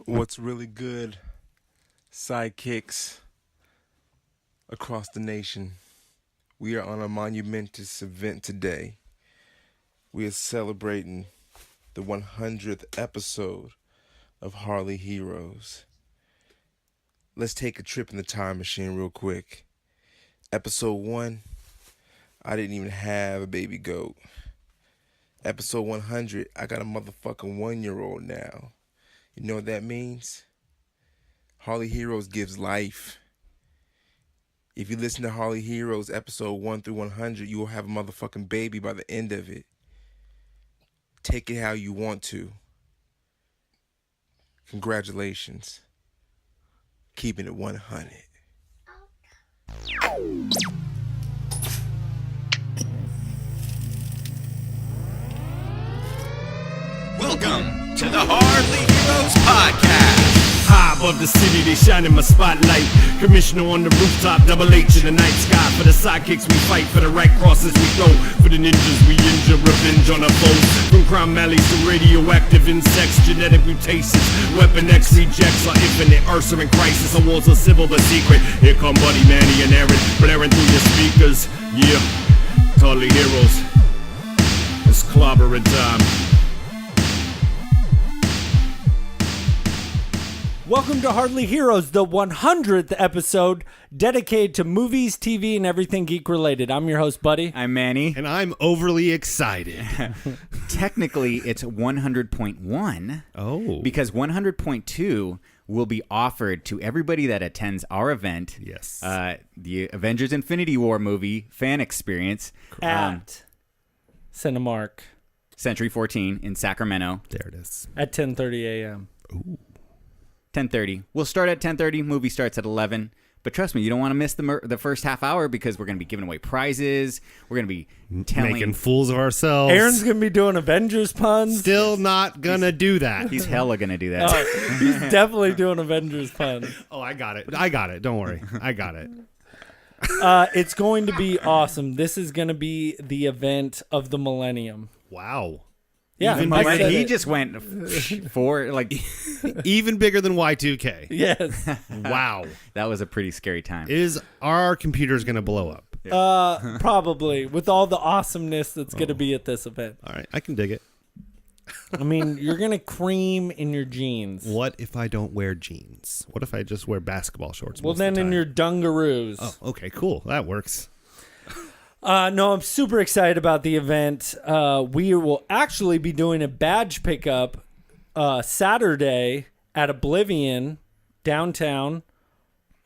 What's really good, Sidekicks across the nation? We are on a monumentous event today. We are celebrating the 100th episode of Harley Heroes. Let's take a trip in the time machine real quick. Episode 1, I didn't even have a baby goat. Episode 100, I got a motherfucking 1-year-old now. You know what that means? Harley Heroes gives life. If you listen to Harley Heroes episode 1 through 100, you will have a motherfucking baby by the end of it. Take it how you want to. Congratulations. Keeping it 100. Welcome to the Harley Heroes Podcast. High above the city, they shine in my spotlight. Commissioner on the rooftop, double H in the night sky. For the sidekicks we fight, for the right crosses we throw. For the ninjas we injure, revenge on our foes. From crime alleys to radioactive insects, genetic mutations. Weapon X rejects our infinite Ursa in crisis. The walls are civil but secret. Here come Buddy, Manny, and Aaron, blaring through your speakers. Yeah, it's Harley Heroes. It's clobbering time. Welcome to Hardly Heroes, the 100th episode dedicated to movies, TV, and everything geek-related. I'm your host, Buddy. I'm Manny. And I'm overly excited. Technically, it's 100.1. Oh. Because 100.2 will be offered to everybody that attends our event. Yes. The Avengers Infinity War movie fan experience. At Cinemark. Century 14 in Sacramento. There it is. At 10:30 a.m. Ooh. 10:30. We'll start at 10:30. Movie starts at 11. But trust me, you don't want to miss the first half hour because we're going to be giving away prizes. We're going to be making fools of ourselves. Aaron's going to be doing Avengers puns. Still not going to do that. He's hella going to do that. He's definitely doing Avengers puns. Oh, I got it. Don't worry. I got it. It's going to be awesome. This is going to be the event of the millennium. Wow. Yeah, He just went for like even bigger than Y2K. Yes. Wow. That was a pretty scary time. Is our computers going to blow up? Probably, with all the awesomeness that's going to be at this event. All right. I can dig it. I mean, you're going to cream in your jeans. What if I don't wear jeans? What if I just wear basketball shorts? Well, most then of the in time? your dungaroos. Oh, okay, cool. That works. No, I'm super excited about the event. We will actually be doing a badge pickup Saturday at Oblivion downtown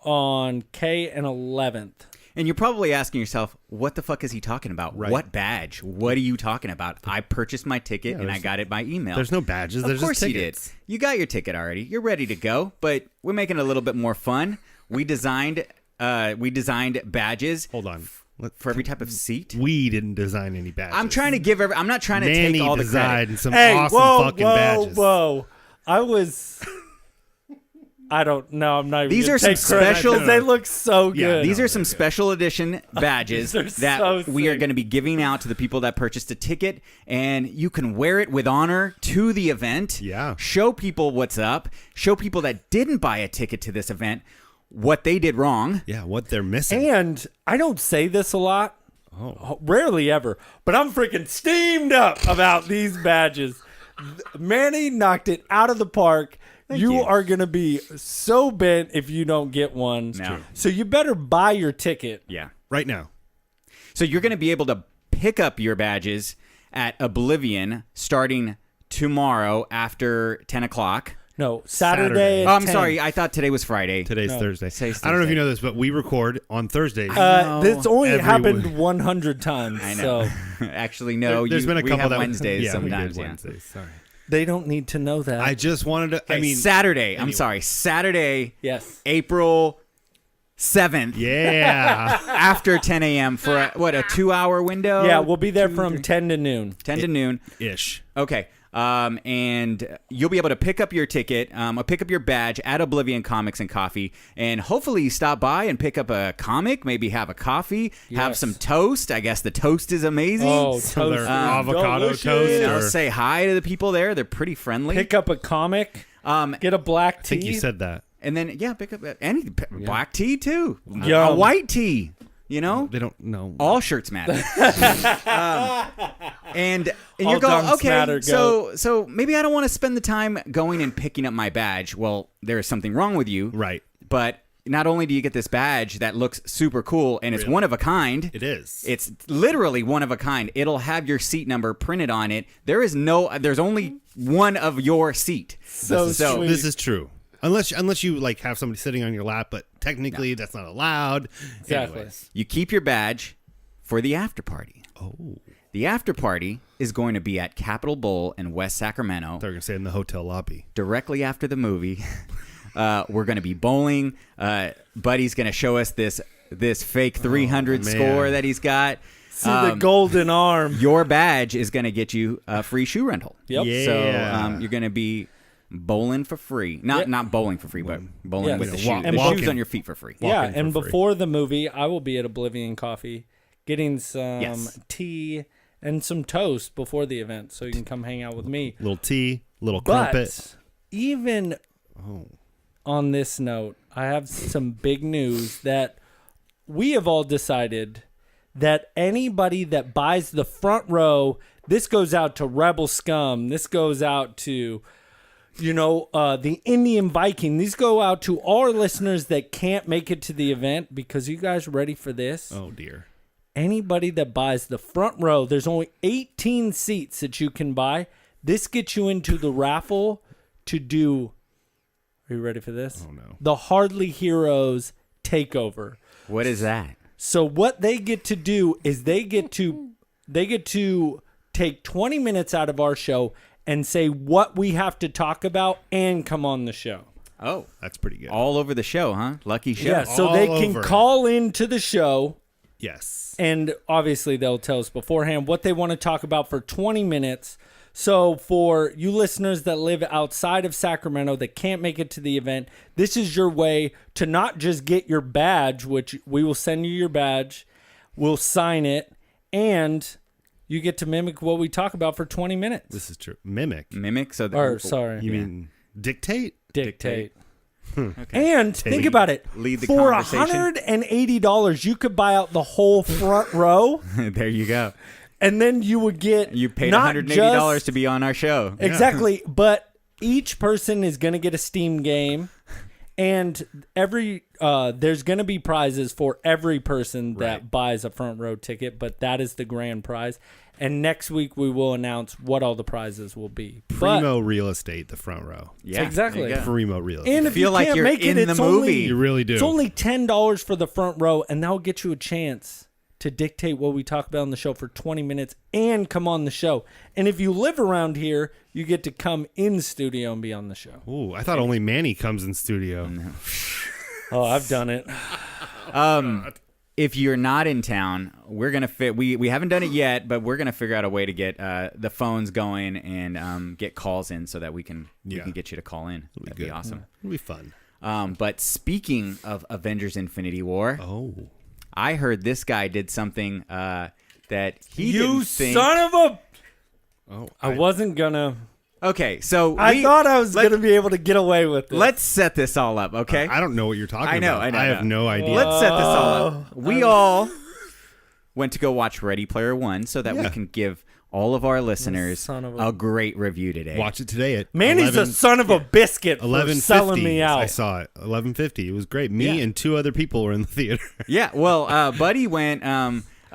on K and 11th. And you're probably asking yourself, what the fuck is he talking about? Right. What badge? What are you talking about? I purchased my ticket and I got it by email. There's no badges. Of There's course just you did. tickets. You got your ticket already. You're ready to go. But we're making it a little bit more fun. We designed badges. Hold on. For every type of seat. We didn't design any badges. I'm trying to give I'm not trying to Manny take all the designed credit. some awesome fucking badges. Whoa. I don't know. I'm not even These gonna are some take credit special- 'cause they look so good. Yeah, These are some special edition badges These are that so we are sick. going to be giving out to the people that purchased a ticket, and you can wear it with honor to the event. Yeah. Show people what's up. Show people that didn't buy a ticket to this event what they did wrong. Yeah, what they're missing. And I don't say this a lot. Oh. Rarely ever. But I'm freaking steamed up about these badges. Manny knocked it out of the park. You are going to be so bent if you don't get one. No. So you better buy your ticket. Yeah. Right now. So you're going to be able to pick up your badges at Oblivion starting tomorrow after 10 o'clock. No, Saturday. Saturday. at Oh, I'm 10. sorry. I thought today was Friday. Today's No. Thursday. Today's I don't know if Thursday. you know this, but we record on Thursdays. This only Every happened week. 100 times. I know. So Actually, no. There's been a we couple have that Wednesdays yeah, sometimes. we did yeah. Wednesdays. Sorry. they don't need to know that. I just wanted to. I Okay, mean, Saturday. I'm anyway. sorry. Saturday, yes. April 7th. yeah. After 10 a.m. for a 2-hour window? Yeah, we'll be there from 10 to noon. 10 to noon. Ish. Okay. And you'll be able to pick up your ticket, pick up your badge at Oblivion Comics and Coffee, and hopefully you stop by and pick up a comic, maybe have a coffee, have Yes. some toast. I guess the toast is amazing. Oh, Their toast. avocado delicious. toast. You know, or- say hi to the people there. They're pretty friendly. Pick up a comic. Get a black I tea. think you said that. And then pick up any black tea too. A Yum. white tea. You know, They don't know. all shirts matter. And All you go, dunks okay, matter, so maybe I don't want to spend the time going and picking up my badge. Well, there is something wrong with you, Right. But not only do you get this badge that looks super cool and it's one of a kind. It is. It's literally one of a kind. It'll have your seat number printed on it. There's only one of your seat. So sweet. This is true. Unless you like have somebody sitting on your lap, but technically that's not allowed. Exactly. Anyways. You keep your badge for the after party. Oh. The after party is going to be at Capitol Bowl in West Sacramento, They're gonna say in the hotel lobby. directly after the movie. We're going to be bowling. Buddy's going to show us this fake 300 man. score that he's got. See the golden arm. Your badge is going to get you a free shoe rental. Yep. Yeah. So you're going to be bowling for free. Not bowling for free, but bowling Yeah. with the Walk- shoes. The walking. shoes on your feet for free. Yeah, Walking and for free. before the movie, I will be at Oblivion Coffee getting some Yes. tea and some toast before the event, so you can come hang out with me. Little tea, little But crumpet. even on this note, I have some big news that we have all decided that anybody that buys the front row, this goes out to Rebel Scum, this goes out to the Indian Viking. These go out to all our listeners that can't make it to the event, because you guys ready for this? Oh dear. Anybody that buys the front row, there's only 18 seats that you can buy. This gets you into the raffle to do. Are you ready for this? Oh no. The Hardly Heroes takeover. What is that? So what they get to do is they get to take 20 minutes out of our show and say what we have to talk about and come on the show. Oh, That's pretty good. all over the show, huh? Lucky show. Yeah, so All they can over. call into the show. Yes. And obviously, they'll tell us beforehand what they want to talk about for 20 minutes. So for you listeners that live outside of Sacramento that can't make it to the event, this is your way to not just get your badge, which we will send you your badge, we'll sign it, and you get to mimic what we talk about for 20 minutes. This is true. Mimic. Mimic. So Or, sorry, You mean dictate? dictate. Okay. And think about it. Lead the For conversation. $180, you could buy out the whole front row. There you go. And then you would get You paid not $180 just- to be on our show. Exactly. But each person is going to get a Steam game. And there's going to be prizes for every person that buys a front row ticket. But that is the grand prize. And next week we will announce what all the prizes will be. Primo real estate, the front row. Yeah, Exactly. there you go. Primo real estate. And if feel you like can't you're make it, in the it's movie. only, You really do. It's only $10 for the front row, and that'll get you a chance to dictate what we talk about on the show for 20 minutes and come on the show. And if you live around here, you get to come in studio and be on the show. Ooh, I thought only Manny comes in studio. Oh, I've done it. If you're not in town, we're gonna we haven't done it yet, but we're gonna figure out a way to get the phones going and get calls in so that we can get you to call in. That'd be good. awesome. It'll be fun. But speaking of Avengers: Infinity War, Oh. I heard this guy did something that he You didn't think. son of a... Oh. I wasn't gonna... Okay, so I thought I was gonna be able to get away with it. let's set this all up. Okay, I don't know what you're talking I know, about. I have no idea. let's set this all up. We all went to go watch Ready Player One so that we Yeah. can give all of our listeners son of a- a great review today. Watch it today at Manny's a son of a biscuit for 11:50. selling me out. I saw it. 11:50. It was great. Me Yeah. and two other people were in the theater. Yeah, well, Buddy went.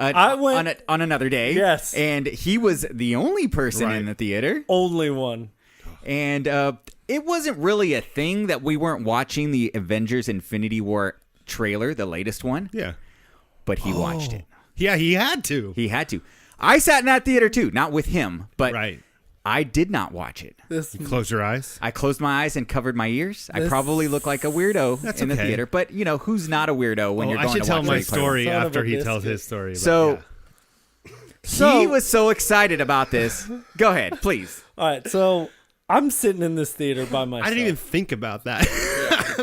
I went- on another day. Yes. and he was the only person Right. in the theater, Only one. and it wasn't really a thing that we weren't watching the Avengers: Infinity War trailer, the latest one. Yeah. But he watched it. Yeah, he had to. He had to. I sat in that theater too, not with him, but Right. I did not watch it. This You close your eyes. I closed my eyes and covered my ears. I This- probably look like a weirdo That's in the okay. theater, but you know who's not a weirdo when Oh, you're I going should to tell watch my Ready Player One. story Son of after a he tells biscuit. his story. but So, So- he was so excited about this. Go ahead, please. All right, so I'm sitting in this theater by myself. I didn't even think about that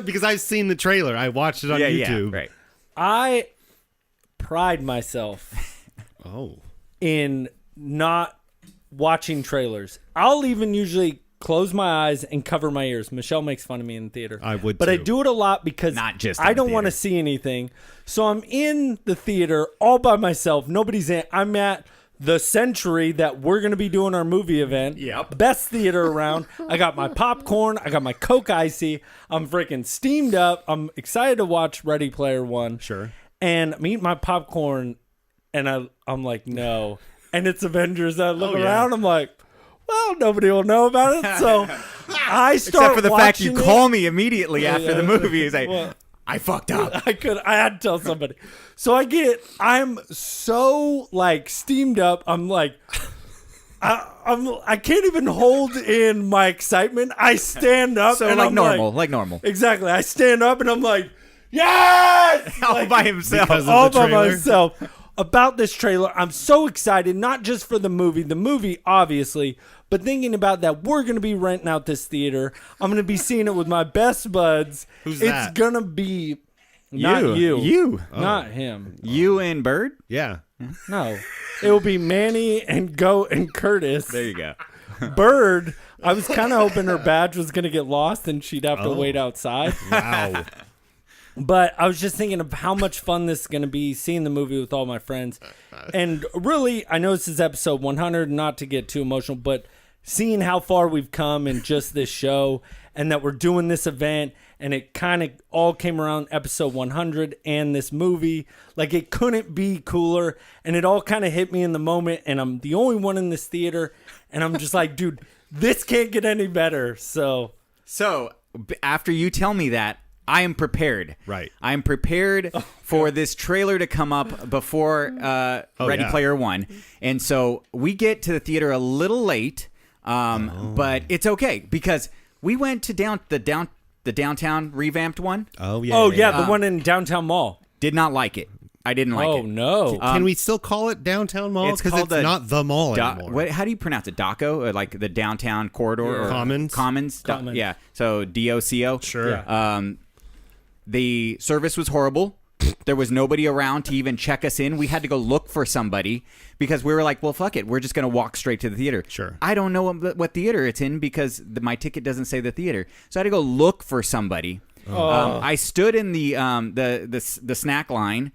because I've seen the trailer. I watched it on YouTube. right. I pride myself Oh. in not watching trailers. I'll even usually close my eyes and cover my ears. Michelle makes fun of me in the theater. I would But I too. do it a lot because Not just in I the don't want to theater. see anything. So I'm in the theater all by myself. Nobody's in. I'm at the Century that we're going to be doing our movie event. Yep. Best theater around. I got my popcorn. I got my Coke Icy. I'm freaking steamed up. I'm excited to watch Ready Player One. Sure. And I'm eating my popcorn, and I'm like, no. And it's Avengers. I look Oh, yeah. around. I'm like, well, nobody will know about it. So I start Except for the fact you watching it. call me immediately after yeah. the movie. It's like, Well, I fucked up. I had to tell somebody. So I'm so like steamed up. I'm like, I can't even hold in my excitement. I stand up So and like I'm normal, like normal. Exactly. I stand up and I'm like, yes! All Like, by himself. Because of all the by trailer? myself about this trailer. I'm so excited, not just for the movie obviously, but thinking about that we're going to be renting out this theater. I'm going to be seeing it with my best buds. Who's it's that? going to be not you. You. Not him. You and Bird? Yeah. No. It will be Manny and Goat and Curtis. There you go. Bird, I was kind of hoping her badge was going to get lost and she'd have to Oh. wait outside. Wow. But I was just thinking of how much fun this is going to be, seeing the movie with all my friends. And really, I know this is episode 100, not to get too emotional, but seeing how far we've come in just this show and that we're doing this event and it kind of all came around episode 100 and this movie, like it couldn't be cooler. And it all kind of hit me in the moment. And I'm the only one in this theater. And I'm just like, dude, this can't get any better. So After you tell me that, I am prepared. Right. I am prepared for this trailer to come up before Ready yeah. Player One. And so we get to the theater a little late, but it's okay because we went to the downtown revamped one. Oh, yeah. oh, yeah, the one in downtown mall. Did not like it. I didn't like Oh, it. no. Can we still call it downtown mall? It's Because called it's the not the mall anymore. How do you pronounce it? Daco? Like the downtown corridor? Or Commons? Commons? Commons. Yeah. So DOCO. Sure. Yeah. The service was horrible. There was nobody around to even check us in. We had to go look for somebody because we were like, well, fuck it. We're just going to walk straight to the theater. Sure. I don't know what theater it's in because my ticket doesn't say the theater. So I had to go look for somebody. I stood in the snack line.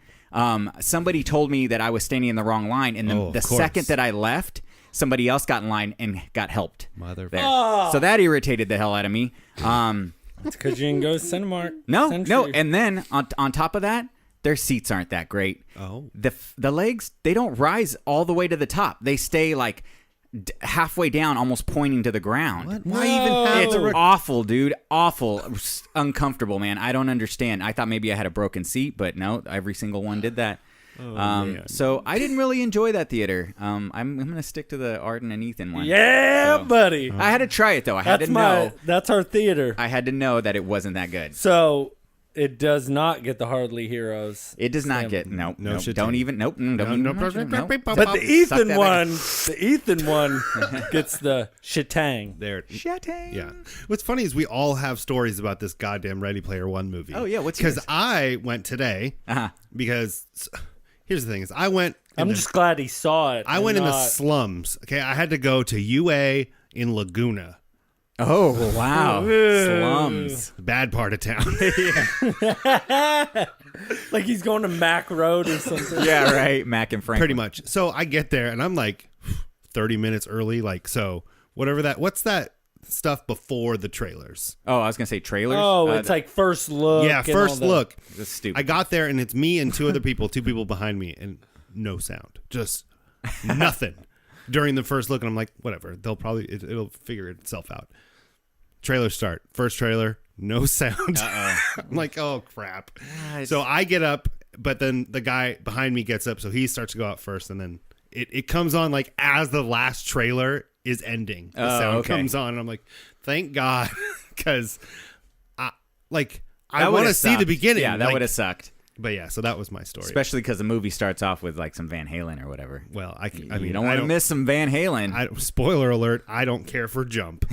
Somebody told me that I was standing in the wrong line. And Oh, of the course. second that I left, somebody else got in line and got helped. Mother. There. So that irritated the hell out of me. It's because you can go to Cinemark. No, Century. and then on top of that, their seats aren't that great. Oh. The legs, they don't rise all the way to the top. They stay like halfway down, almost pointing to the ground. What? Why even have It's the awful, dude. Awful, uncomfortable, man. I don't understand. I thought maybe I had a broken seat, but no, every single one did that. man. So I didn't really enjoy that theater. I'm gonna stick to the Arden and Ethan one. Yeah, So- buddy. I had to try it though. I had That's to know. That's our theater. I had to know that it wasn't that good. So it does not get the Hardly Heroes. It does not get No nope. shit, Don't Tim. even nope. Don't No, even no, mention it, no, nope. no, But the Suck Ethan that one, gets the shitang. There. Shatang. Yeah. What's funny is we all have stories about this goddamn Ready Player One movie. Oh, yeah, what's Because yours? I went today Uh-huh. because here's the thing is I went in I'm the, just glad he saw it. I and went in the not- slums. Okay, I had to go to UA in Laguna, Oh wow. Slums. the bad part of town. like he's going to Mac Road or something. Yeah, right. Mac and Frank. Pretty much. So I get there and I'm like 30 minutes early. Like, so whatever that, what's that stuff before the trailers? Oh, I was gonna say trailers. Oh, it's like first look. Yeah, and all first that. look. That's stupid. I got there and it's me and two other people, two people behind me, and no sound, just nothing during the first look. And I'm like, whatever, they'll probably it'll figure itself out. Trailer start, first trailer, no sound. I'm like, oh crap. So I get up, but then the guy behind me gets up, so he starts to go out first, and then it comes on like as the last trailer is ending. The sound okay. comes on, and I'm like, thank God, because I That want to would've see the sucked. beginning. Yeah, that like, would have sucked. But yeah, so that was my story. Especially because the movie starts off with like some Van Halen or whatever. Well, I You mean, don't want to miss some Van Halen. spoiler alert, I don't care for Jump.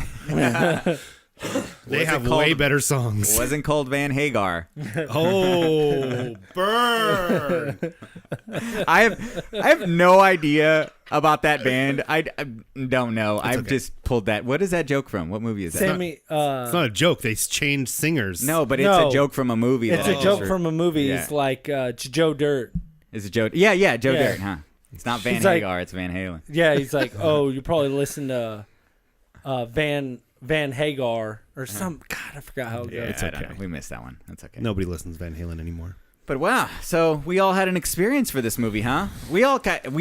They have way better songs. Wasn't called Van Hagar. Oh, burn! I have no idea about that band. I don't know. I've just pulled that. What is that joke from? What movie is that? Sammy, It's not a joke. They changed singers. No, but it's No. a joke from a movie. it's that a I joke just- from a movie. Yeah. It's like Joe Dirt. It's a joke. Yeah, Joe Yeah. Dirt, huh? It's not Van He's like- Hagar. It's Van Halen. Yeah, he's like, oh, you probably listened to Van Hagar or some. God, I forgot how it Yeah, goes. I don't know. We missed that one. That's okay. Nobody listens to Van Halen anymore. But wow, so we all had an experience for this movie, huh? We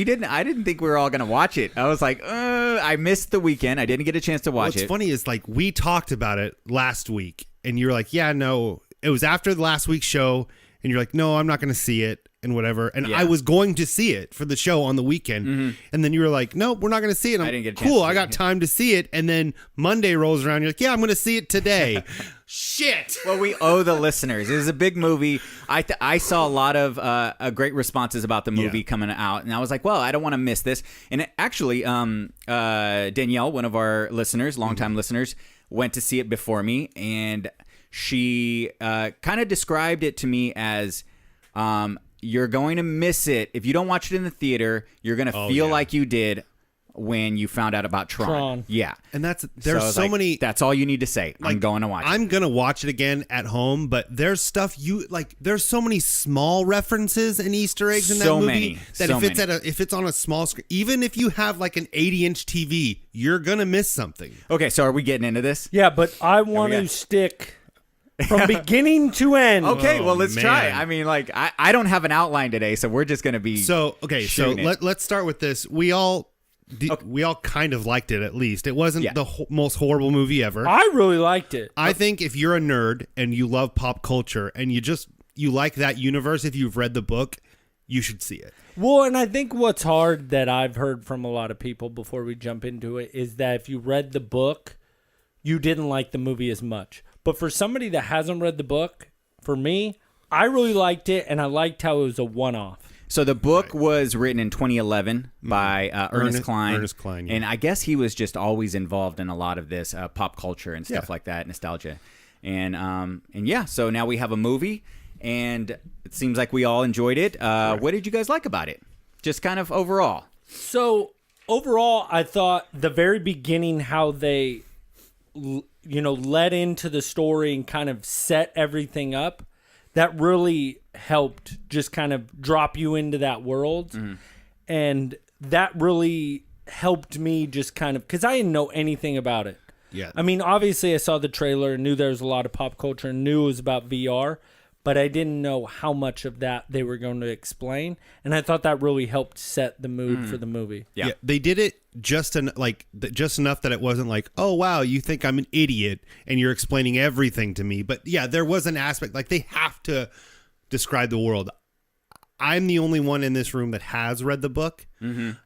didn't. I didn't think we were all gonna watch it. I was like, I missed the weekend. I didn't get a chance to watch What's it. funny is like we talked about it last week, and you're like, "Yeah, no." It was after the last week's show, and you're like, "No, I'm not going to see it," and whatever. And Yeah. I was going to see it for the show on the weekend, and then you were like, "No, we're not going to see it." And I I'm, didn't get a chance cool. to I see got it. time to see it, and then Monday rolls around. You're like, "Yeah, I'm going to see it today." Shit. Well, we owe the listeners. It was a big movie. I saw a lot of great responses about the movie Yeah. coming out, and I was like, well, I don't want to miss this. And actually, Danielle, one of our listeners, longtime listeners, went to see it before me, and she kind of described it to me as you're going to miss it. If you don't watch it in the theater, you're going to feel yeah. like you did when you found out about Tron. Tron. Yeah. And there's I was so like, many. That's all you need to say. I'm going to watch it. I'm gonna watch it again at home, but there's stuff there's so many small references and Easter eggs in that So movie many. that So if it's on a small screen, even if you have like an 80-inch TV, you're gonna miss something. Okay, so are we getting into this? Yeah, but I want go. to stick from beginning to end. Okay, well, Oh, let's try. man. I mean, like, I don't have an outline today, so we're just going to be. So shooting it. let's start with this. We all kind of liked it. At least it wasn't Yeah. the most horrible movie ever. I really liked it. I think if you're a nerd and you love pop culture and you like that universe, if you've read the book, you should see it. Well, and I think what's hard that I've heard from a lot of people before we jump into it is that if you read the book, you didn't like the movie as much. But for somebody that hasn't read the book, for me, I really liked it, and I liked how it was a one-off. So the book was written in 2011 by Ernest Cline. Ernest Cline, yeah. And I guess he was just always involved in a lot of this pop culture and stuff Yeah. like that, nostalgia. And yeah, so now we have a movie, and it seems like we all enjoyed it. What did you guys like about it? Just kind of overall. So overall, I thought the very beginning, how they, led into the story and kind of set everything up, that really helped just kind of drop you into that world. And that really helped me just kind of, because I didn't know anything about it. Yeah. I mean, obviously I saw the trailer and knew there was a lot of pop culture and knew it was about VR, but I didn't know how much of that they were going to explain. And I thought that really helped set the mood for the movie. Yeah. They did it just enough that it wasn't like, oh wow, you think I'm an idiot and you're explaining everything to me. But yeah, there was an aspect like they have to describe the world. I'm the only one in this room that has read the book.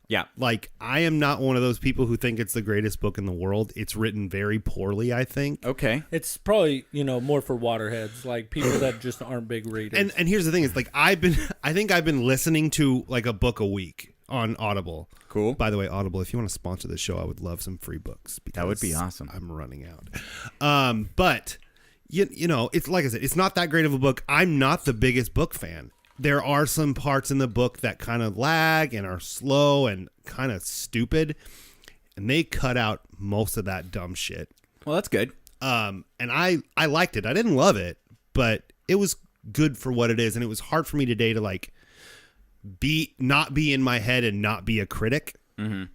Yeah. Like, I am not one of those people who think it's the greatest book in the world. It's written very poorly, I think. Okay. It's probably, more for waterheads, like people that just aren't big readers. And here's the thing: is like I think I've been listening to like a book a week on Audible. Cool. By the way, Audible, if you want to sponsor the show, I would love some free books. That would be because awesome. I'm running out. But you know, it's like I said, it's not that great of a book. I'm not the biggest book fan. There are some parts in the book that kind of lag and are slow and kind of stupid, and they cut out most of that dumb shit. Well, that's good. And I liked it. I didn't love it, but it was good for what it is. And it was hard for me today to like not be in my head and not be a critic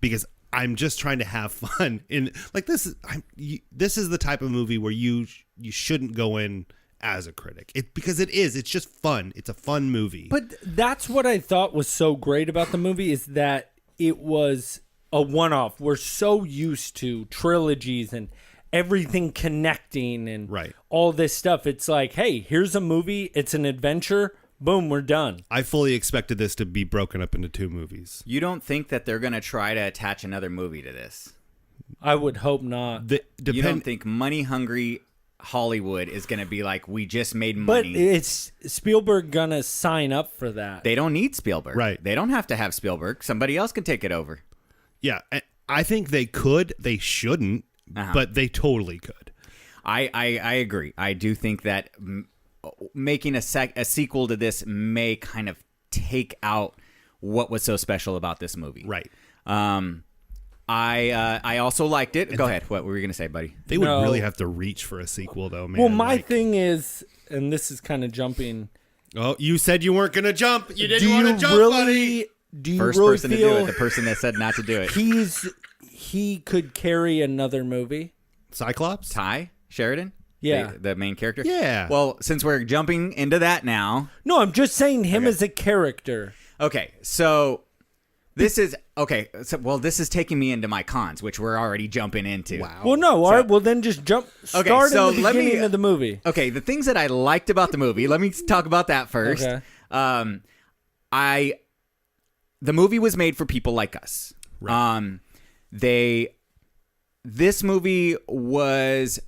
because I'm just trying to have fun. And like this is the type of movie where you shouldn't go in as a critic. It's just fun. It's a fun movie. But that's what I thought was so great about the movie is that it was a one-off. We're so used to trilogies and everything connecting and Right. all this stuff. It's like, hey, here's a movie. It's an adventure. Boom, we're done. I fully expected this to be broken up into 2 movies. You don't think that they're going to try to attach another movie to this? I would hope not. You don't think money-hungry Hollywood is going to be like, we just made But money? it's Spielberg gonna sign up for that. They don't need Spielberg. Right. They don't have to have Spielberg. Somebody else can take it over. Yeah, I think they could. They shouldn't, Uh-huh. but they totally could. I agree. I do think that making a sequel to this may kind of take out what was so special about this movie. Right. I also liked it. Go ahead. What were you going to say, buddy? They would No. really have to reach for a sequel, though, man. Well, my Like- thing is, and this is kind of jumping. Oh, you said you weren't going to jump. You Do didn't want to you jump, really? buddy. Do you First really person to feel do it. The person that said not to do it. he could carry another movie? Cyclops? Ty Sheridan? Yeah. The main character? Yeah. Well, since we're jumping into that now. No, I'm just saying him as a character. Okay, so this is this is taking me into my cons, which we're already jumping into. Wow. Well, no. All right. Well, then just jump. Start so in the let me- beginning of the movie. Okay, the things that I liked about the movie. Let me talk about that first. Okay. The movie was made for people like us. Right. This movie was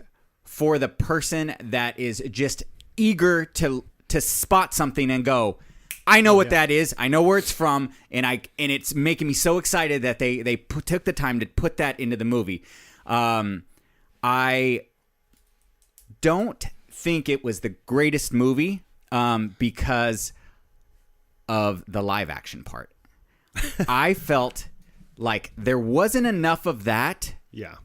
for the person that is just eager to spot something and go, I know what that is. I know where it's from, and it's making me so excited that they took the time to put that into the movie. I don't think it was the greatest movie because of the live action part. I felt like there wasn't enough of that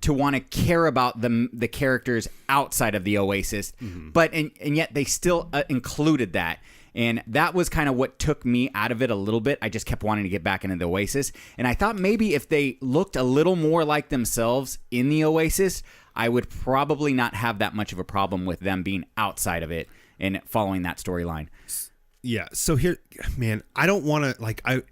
to want to care about the characters outside of the Oasis, but and yet they still included that. And that was kind of what took me out of it a little bit. I just kept wanting to get back into the Oasis. And I thought maybe if they looked a little more like themselves in the Oasis, I would probably not have that much of a problem with them being outside of it and following that storyline. Yeah. So here, man, I don't want to,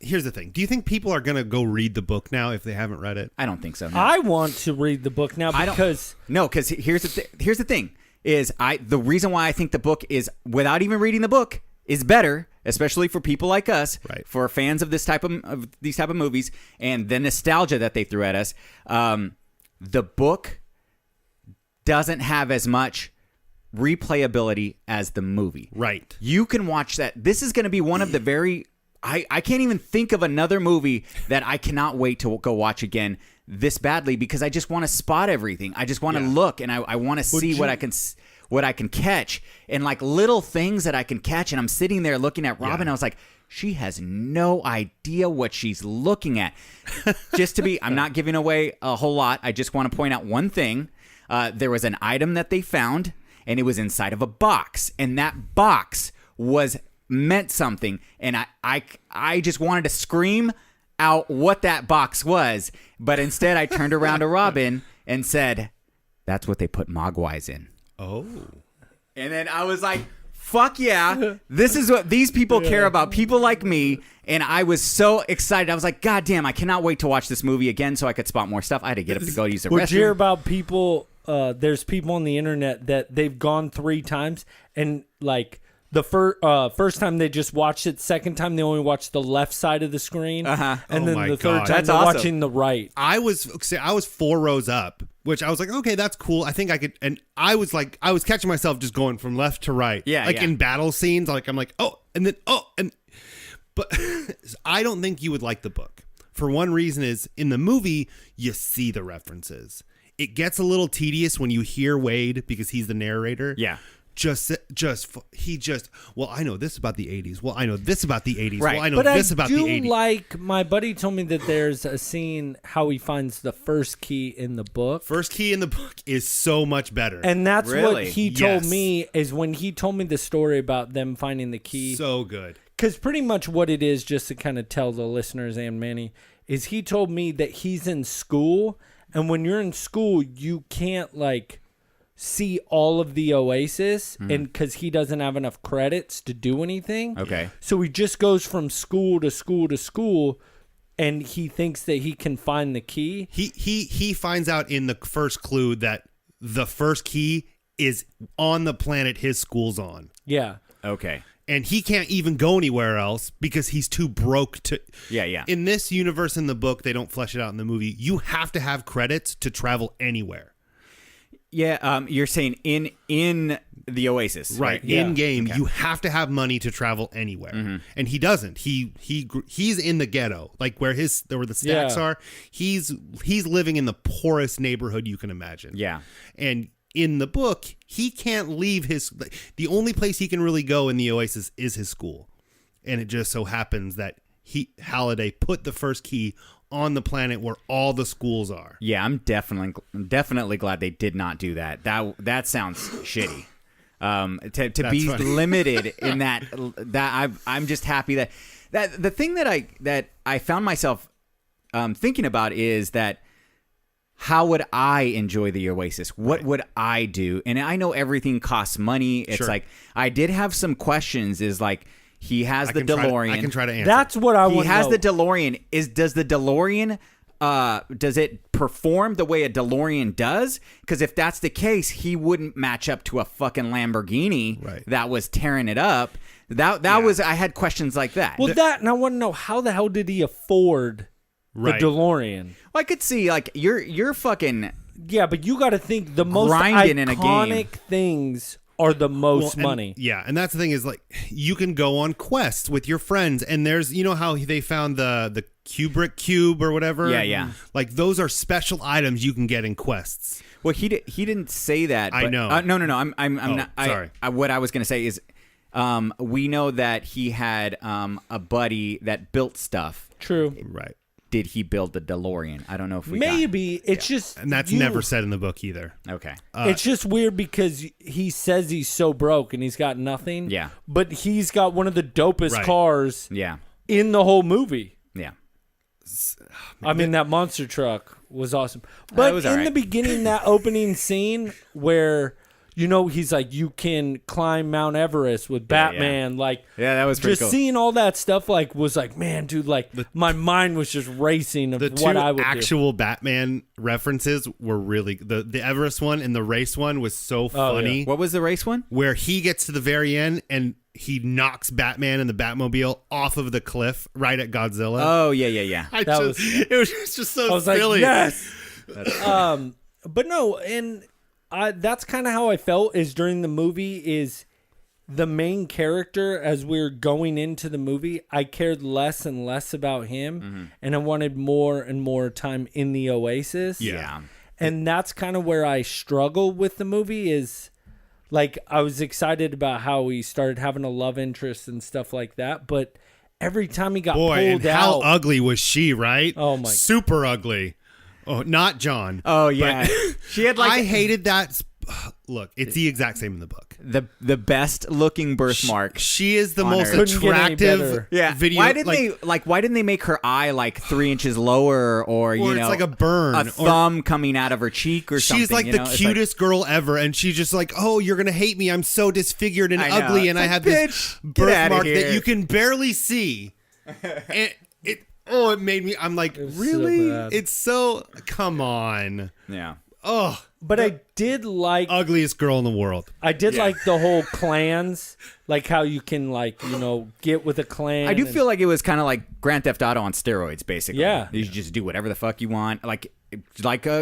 here's the thing. Do you think people are going to go read the book now if they haven't read it? I don't think so. No. I want to read the book now because because here's the thing. The reason why I think the book is, without even reading the book, is better, especially for people like us, right, for fans of these type of movies, and the nostalgia that they threw at us. The book doesn't have as much replayability as the movie. Right. You can watch that. This is going to be one of the very. I can't even think of another movie that I cannot wait to go watch again this badly, because I just want to spot everything. I just want to look, and I want to see what I can catch, and like little things that I can catch. And I'm sitting there looking at Robin. I was like, she has no idea what she's looking at. I'm not giving away a whole lot. I just want to point out one thing. There was an item that they found, and it was inside of a box, and that box meant something, and I just wanted to scream out what that box was, but instead I turned around to Robin and said, that's what they put Mogwais in. Oh. And then I was like, fuck yeah, this is what these people care about, people like me. And I was so excited. I was like, God damn, I cannot wait to watch this movie again so I could spot more stuff. I had to get up to go use the restroom. would you hear about people, there's people on the internet that they've gone 3 times, and like the first time they just watched it, second time they only watched the left side of the screen, and Oh then my the third God. time That's they're awesome. watching the right. I was 4 rows up, which I was like, okay, that's cool. I think I could, and I was catching myself just going from left to right. Yeah, like yeah. in battle scenes, I'm like, oh, and then, oh, and, but I don't think you would like the book. For one reason is, in the movie, you see the references. It gets a little tedious when you hear Wade, because he's the narrator. Yeah. Well, I know this about the 80s. Well, I know this about the 80s. Right. Well, I know But this about the 80s. like, my buddy told me that there's a scene how he finds the first key in the book. First key in the book is so much better. And that's what Really? he told Yes. me, is when he told me the story about them finding the key. so good. Because pretty much what it is, just to kind of tell the listeners and Manny, is he told me that he's in school, and when you're in school, you can't like see all of the Oasis, and because he doesn't have enough credits to do anything. Okay. So he just goes from school to school to school, and he thinks that he can find the key. He finds out in the first clue that the first key is on the planet his school's on. Yeah. Okay. And he can't even go anywhere else because he's too broke to. Yeah. In this universe, in the book, they don't flesh it out in the movie. You have to have credits to travel anywhere. Yeah, you're saying in the Oasis, right? In game, you have to have money to travel anywhere, and he doesn't. He's in the ghetto, like where the stacks Yeah. are. He's living in the poorest neighborhood you can imagine. Yeah. and in the book, he can't leave the only place he can really go in the Oasis is his school. And it just so happens that Halliday put the first key on the planet where all the schools are. Yeah, I'm definitely glad they did not do that. That sounds shitty. To be funny. limited in that I'm just happy that the thing that I found myself thinking about is that how would I enjoy the Oasis? What would I do? And I know everything costs money. It's Sure. like I did have some questions. Is like he has the DeLorean. I can try to answer. That's what I He want. has the DeLorean. Does the DeLorean does it perform the way a DeLorean does? Because if that's the case, he wouldn't match up to a fucking Lamborghini Right. that was tearing it up. That was I had questions like that. Well, and I want to know how the hell did he afford Right. the DeLorean? Well, I could see like you're fucking Yeah, but you got to think the most Grinding in a iconic game. things are the most and- money. Yeah, and that's the thing is like you can go on quests with your friends, and there's how they found the Kubrick cube or whatever. Yeah. Like those are special items you can get in quests. Well, he didn't say that. I But, know. No. I'm not. Sorry. What I was gonna say is, we know that he had a buddy that built stuff. True. Right. Did he build the DeLorean? I don't know if we Maybe it's just And that's you- never said in the book either. Okay. it's just weird because he says he's so broke and he's got nothing. Yeah. But he's got one of the dopest Right. cars Yeah. in the whole movie. Yeah. I mean, that monster truck was awesome. But was in alright. the beginning, that opening scene where, he's like, you can climb Mount Everest with Batman. Like, Yeah, that was pretty just cool. seeing all that stuff, like, was like, man, dude, like, my mind was just racing of The what two I would do. actual Batman references were really the Everest one and the race one was so funny. What was the race one? Where he gets to the very end and he knocks Batman and the Batmobile off of the cliff right at Godzilla. Oh yeah. It was just so I was silly. like, yes. But no, and that's kind of how I felt is during the movie is the main character as we're going into the movie, I cared less and less about him and I wanted more and more time in the Oasis. Yeah. And that's kind of where I struggle with the movie is like I was excited about how he started having a love interest and stuff like that, but every time he got Boy, and pulled how out, ugly was she, right? Oh, my- Super ugly. Oh, not John. Oh yeah. She had like I hated that. Look, it's the exact same in the book. the best looking birthmark. She is the On most her. Couldn't get any attractive better. Yeah. video. Why didn't they make her eye like 3 inches lower or Or it's like a burn, a or- thumb coming out of her cheek or something? She's like the It's cutest girl ever, and she's just like, "Oh, you're gonna hate me. I'm so disfigured and I know. ugly, and It's I like, have bitch, this get outta birthmark here." that you can barely see." And it made me. I'm like, was so really? bad. It's so. Come on. yeah. Oh, but I did like ugliest girl in the world. I did like the whole clans, like how you can get with a clan. I do and- feel like it was kind of like Grand Theft Auto on steroids, basically. Yeah. You just do whatever the fuck you want. Like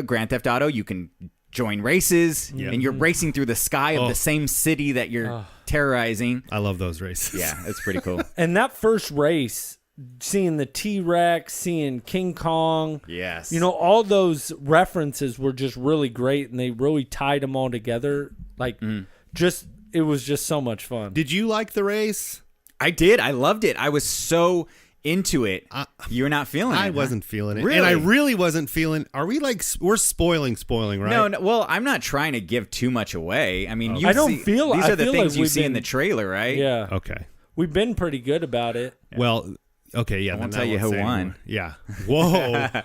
Grand Theft Auto, you can join races, and you're racing through the sky of the same city that you're terrorizing. I love those races. Yeah, it's pretty cool. And that first race, seeing the T-Rex, seeing King Kong, Yes. all those references were just really great, and they really tied them all together. Like, it was just so much fun. Did you like the race? I did. I loved it. I was so into it. You're not feeling it. I huh? wasn't feeling it, Really? and I really wasn't feeling. Are we we're spoiling, right? No, well, I'm not trying to give too much away. I mean, I don't feel- these I are the feel things like you we've see in been- the trailer, right? Yeah, Okay. we've been pretty good about it. Well, okay, yeah. I won't then tell you who say won. anymore. Yeah. Whoa.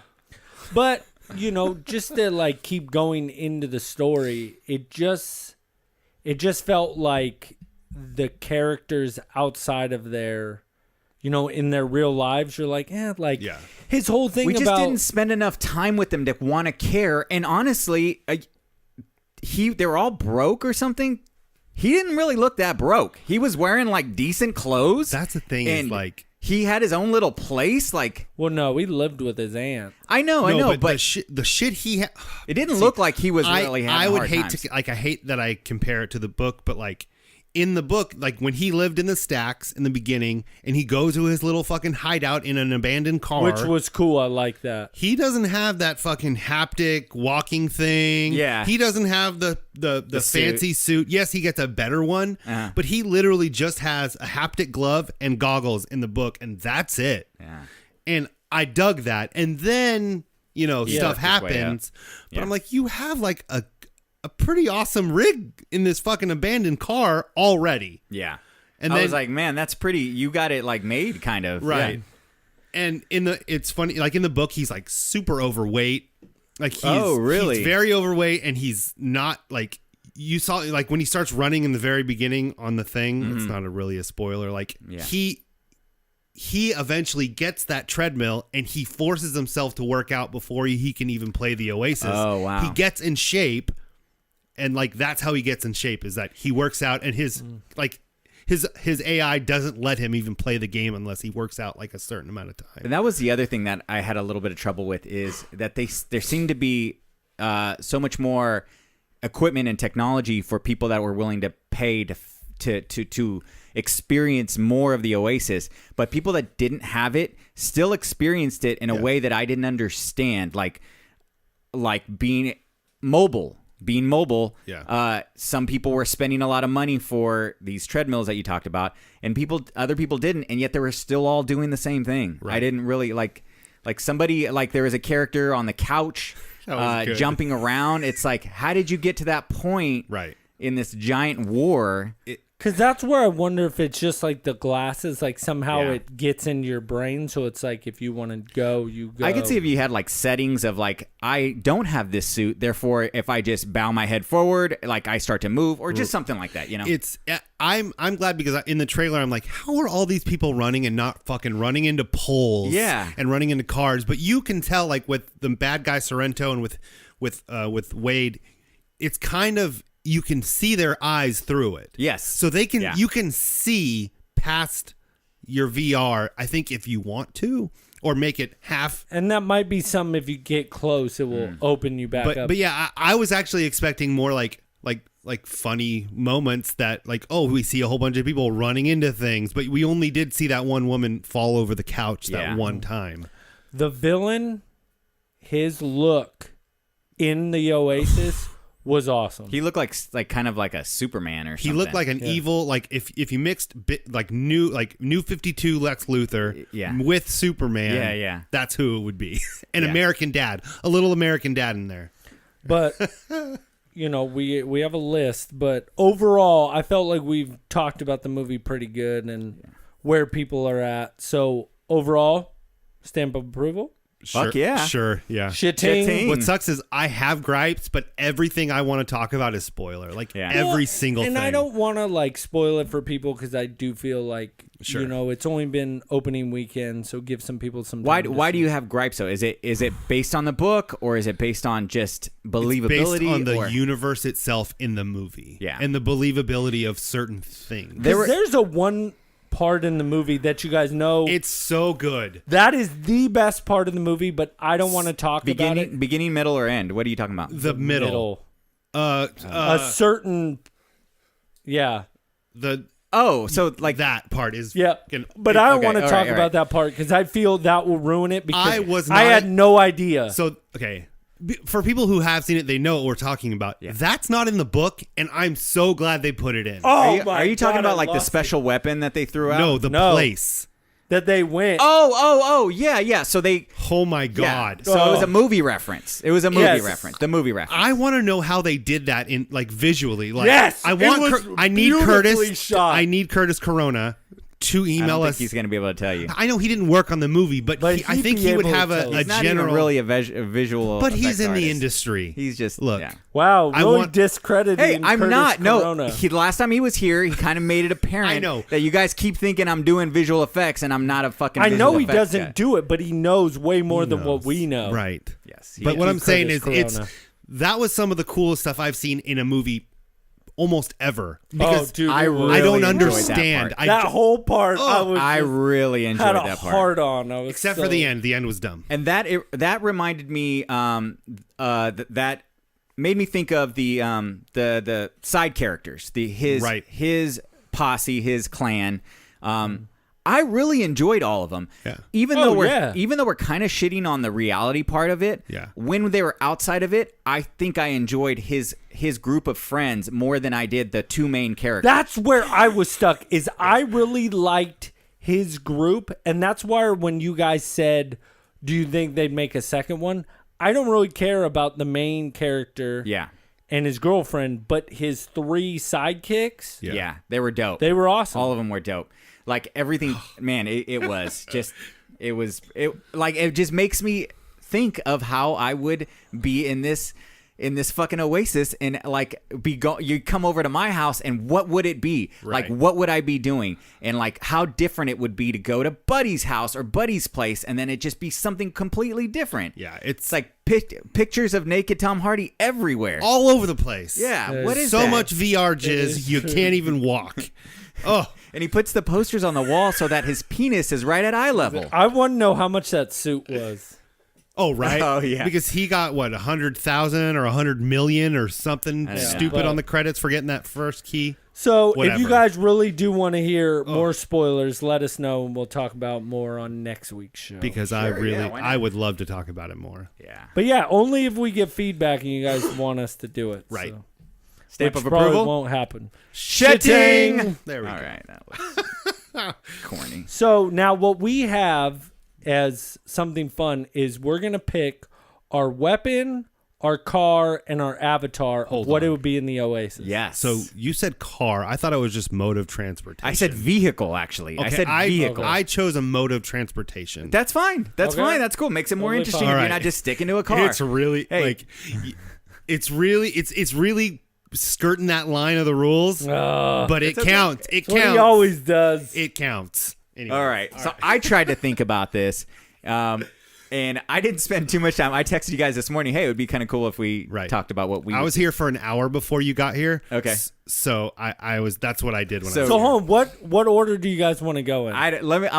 But just to keep going into the story, it just felt like the characters outside of their, in their real lives, you're like, Yeah. his whole thing We just about didn't spend enough time with them to want to care. And honestly, they were all broke or something. He didn't really look that broke. He was wearing decent clothes. That's the thing is and he had his own little place. well, no, he lived with his aunt. I know, but the shit he it didn't look like he was really having I a would hard hate times. to I hate that I compare it to the book, but in the book, like when he lived in the stacks in the beginning and he goes to his little fucking hideout in an abandoned car, Which was cool. I like that. he doesn't have that fucking haptic walking thing. Yeah. He doesn't have the fancy suit. Yes, he gets a better one, but he literally just has a haptic glove and goggles in the book, and that's it. Yeah. And I dug that. And then, stuff happens. But I'm like, you have like a pretty awesome rig in this fucking abandoned car already. Yeah. And I then, was like, man, that's pretty. You got it like made kind of. right. Yeah. And it's funny, like in the book, he's like super overweight. Like really? He's very overweight, and he's not like, you saw, like when he starts running in the very beginning on the thing, it's not really a spoiler. Like he eventually gets that treadmill and he forces himself to work out before he can even play the Oasis. Oh, wow. He gets in shape. And like that's how he gets in shape, is that he works out, and his AI doesn't let him even play the game unless he works out like a certain amount of time. And that was the other thing that I had a little bit of trouble with, is that there seemed to be so much more equipment and technology for people that were willing to pay to experience more of the Oasis, but people that didn't have it still experienced it in a way that I didn't understand, like being mobile. Some people were spending a lot of money for these treadmills that you talked about, and other people didn't, and yet they were still all doing the same thing. Right. I didn't really like somebody, like there was a character on the couch jumping around. It's like, how did you get to that point in this giant war? Because that's where I wonder if it's just like the glasses, like somehow it gets into your brain. So it's like if you want to go, you go. I could see if you had like settings of like, I don't have this suit, therefore if I just bow my head forward, like I start to move, or just something like that, I'm glad, because in the trailer I'm like, how are all these people running and not fucking running into poles and running into cars? But you can tell, like with the bad guy Sorrento and with Wade, it's kind of, you can see their eyes through it. Yes. So you can see past your VR, I think, if you want to, or make it half. And that might be something, if you get close, it will open you back up. But yeah, I was actually expecting more like funny moments that, like, oh, we see a whole bunch of people running into things, but we only did see that one woman fall over the couch that one time. The villain, his look in the Oasis was awesome. He looked like kind of like a Superman or something. He looked like an evil, like if you mixed new 52 Lex Luthor with Superman, that's who it would be. An American Dad, a little American Dad in there. But we have a list, but overall I felt like we've talked about the movie pretty good and where people are at. So overall, stamp of approval. Fuck yeah. Sure, yeah. Shitting. What sucks is I have gripes, but everything I want to talk about is spoiler. Like every single thing. And I don't want to like spoil it for people, because I do feel like it's only been opening weekend, so give some people some time. Why do you have gripes though? Is it based on the book, or is it based on just believability? It's based on the universe itself in the movie. Yeah. And the believability of certain things. There's a one part in the movie that you guys know. It's so good. That is the best part of the movie, but I don't want to talk about it. Beginning, middle, or end? What are you talking about? The middle. A certain. Yeah. So like that part is. Yeah. But I don't want to talk about that part, because I feel that will ruin it, because I had no idea. So, okay. For people who have seen it, they know what we're talking about. Yeah. That's not in the book, and I'm so glad they put it in. Oh, are you talking about like the special weapon that they threw out? No, the place that they went. Oh, yeah. So they. Oh my God. Yeah. So it was a movie reference. The movie reference. I want to know how they did that in like visually. Like, yes. I need Curtis. Shot. I need Curtis Corona to email I don't us. think he's going to be able to tell you. I know he didn't work on the movie, but I think he would have a he's not general. even really a visual. But he's in artist. the industry. He's just look. Yeah. Wow, really discrediting. Hey, I'm Curtis not. Corona. No, last time he was here, he kind of made it apparent I know. that you guys keep thinking I'm doing visual effects, and I'm not a fucking. I know he visual effects doesn't guy. do it, but he knows way more than what we know. Right. Yes. But what I'm saying is, that was some of the coolest stuff I've seen in a movie almost ever. Because dude, I don't understand. That whole part. I really enjoyed had a that part. hard on. For the end. The end was dumb. And that reminded me that made me think of the side characters, his posse, his clan. I really enjoyed all of them. Yeah. Even though we're kind of shitting on the reality part of it. Yeah. When they were outside of it, I think I enjoyed his group of friends more than I did the two main characters. That's where I was stuck. Is I really liked his group, and that's why when you guys said, "Do you think they'd make a second one?" I don't really care about the main character. Yeah. And his girlfriend, but his 3 sidekicks. Yeah, they were dope. They were awesome. All of them were dope. Like everything, man, it just makes me think of how I would be in this fucking oasis and like you come over to my house and what would it be? Right. Like what would I be doing? And like how different it would be to go to Buddy's house or Buddy's place and then it just be something completely different. Yeah, It's like pictures of naked Tom Hardy everywhere. all over the place. Yeah, what is so that? much VR jizz you can't even walk. Oh, And he puts the posters on the wall so that his penis is right at eye level. I want to know how much that suit was. oh, right. Oh, yeah. Because he got what 100,000 or 100 million or something stupid But- on the credits for getting that first key. So if Whatever. you guys really do want to hear more spoilers, let us know and we'll talk about more on next week's show. Because why not? I would love to talk about it more. Yeah. But yeah, only if we get feedback and you guys want us to do it. Right. So. Stamp Which of probably approval. won't happen. Shitting. There we All go. right, that was corny. So now what we have as something fun is we're going to pick our weapon, our car, and our avatar of Hold what on. it would be in the Oasis. Yes. So you said car. I thought it was just mode of transportation. I said vehicle. Actually, I Okay, said vehicle. I chose a mode of transportation. That's fine. That's Okay. fine. That's cool. Makes it more Totally interesting fine. if All you're right. not just sticking to a car. It's really Hey. it's really skirting that line of the rules, but it counts. It That's what counts. he always does. It counts. Anyway. All right. So I tried to think about this, and I didn't spend too much time. I texted you guys this morning. Hey, it would be kind of cool if we Right. talked about what we. I was here for an hour before you got here. Okay. So I was. That's what I did when I So- was So, here. hold on, what order do you guys want to go in? I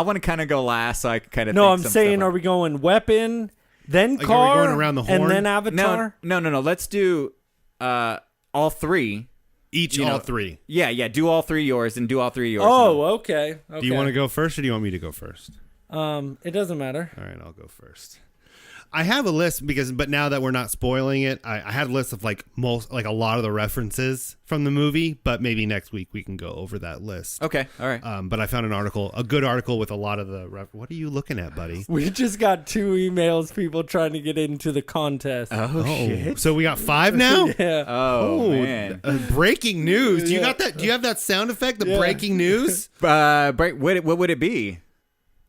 want to kind of go last, so I can kind of. No, I'm saying, are we going weapon, then Like, are we car, going around the and horn? then avatar? No. Let's do all three. Each you all know, three. Yeah. Do all three yours and do all three yours. Oh, okay. Do you want to go first, or do you want me to go first? It doesn't matter. All right, I'll go first. I have a list but now that we're not spoiling it, I had a list of like a lot of the references from the movie. But maybe next week we can go over that list. Okay. All right. But I found a good article with a lot of the. What are you looking at, buddy? We just got 2 emails, people trying to get into the contest. Oh shit. So we got 5 now. Yeah. Oh man. Breaking news! Do you got that? Do you have that sound effect? The breaking news? What would it be?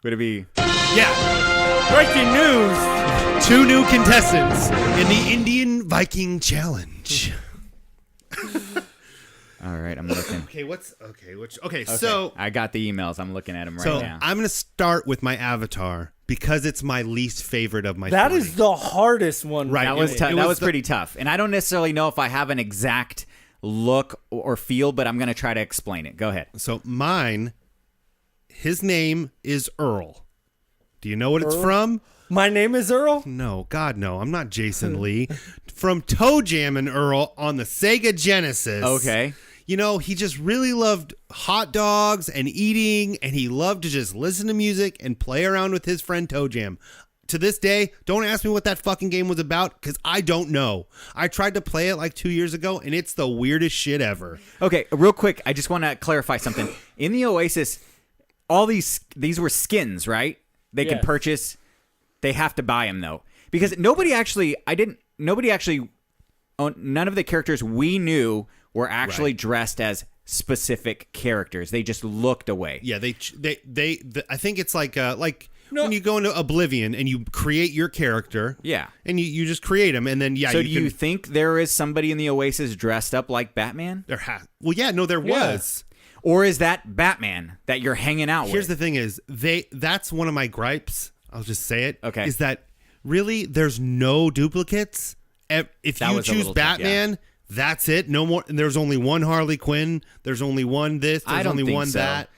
Would it be? Yeah. Breaking news. 2 new contestants in the Indian Viking Challenge. All right, I'm looking. Okay. So I got the emails. I'm looking at them right so now. I'm gonna start with my avatar because it's my least favorite of my. That 3. is the hardest one. Right. That was It tough. That was was the- pretty tough, and I don't necessarily know if I have an exact look or feel, but I'm gonna try to explain it. Go ahead. So mine, his name is Earl. Do you know what it's from? My name is Earl. No, God, no. I'm not Jason Lee. From Toe Jam and Earl on the Sega Genesis. Okay. You know, he just really loved hot dogs and eating, and he loved to just listen to music and play around with his friend Toe Jam. To this day, don't ask me what that fucking game was about, because I don't know. I tried to play it like 2 years ago, and it's the weirdest shit ever. Okay, real quick, I just want to clarify something. In the Oasis, all these were skins, right? They could Yes. purchase. They have to buy them though, because nobody actually. None of the characters we knew were actually dressed as specific characters. They just looked away. Yeah, I think it's like when you go into Oblivion and you create your character. Yeah. And you just create them, and then So do you think there is somebody in the Oasis dressed up like Batman? Well, yeah, no, there was. Or is that Batman that you're hanging out Here's the with? thing is, that's one of my gripes. I'll just say it. Okay. Is that really there's no duplicates? If That you was a choose little tough, Batman, that's it. No more. There's only one Harley Quinn. There's only one this. I There's don't only think one so. that.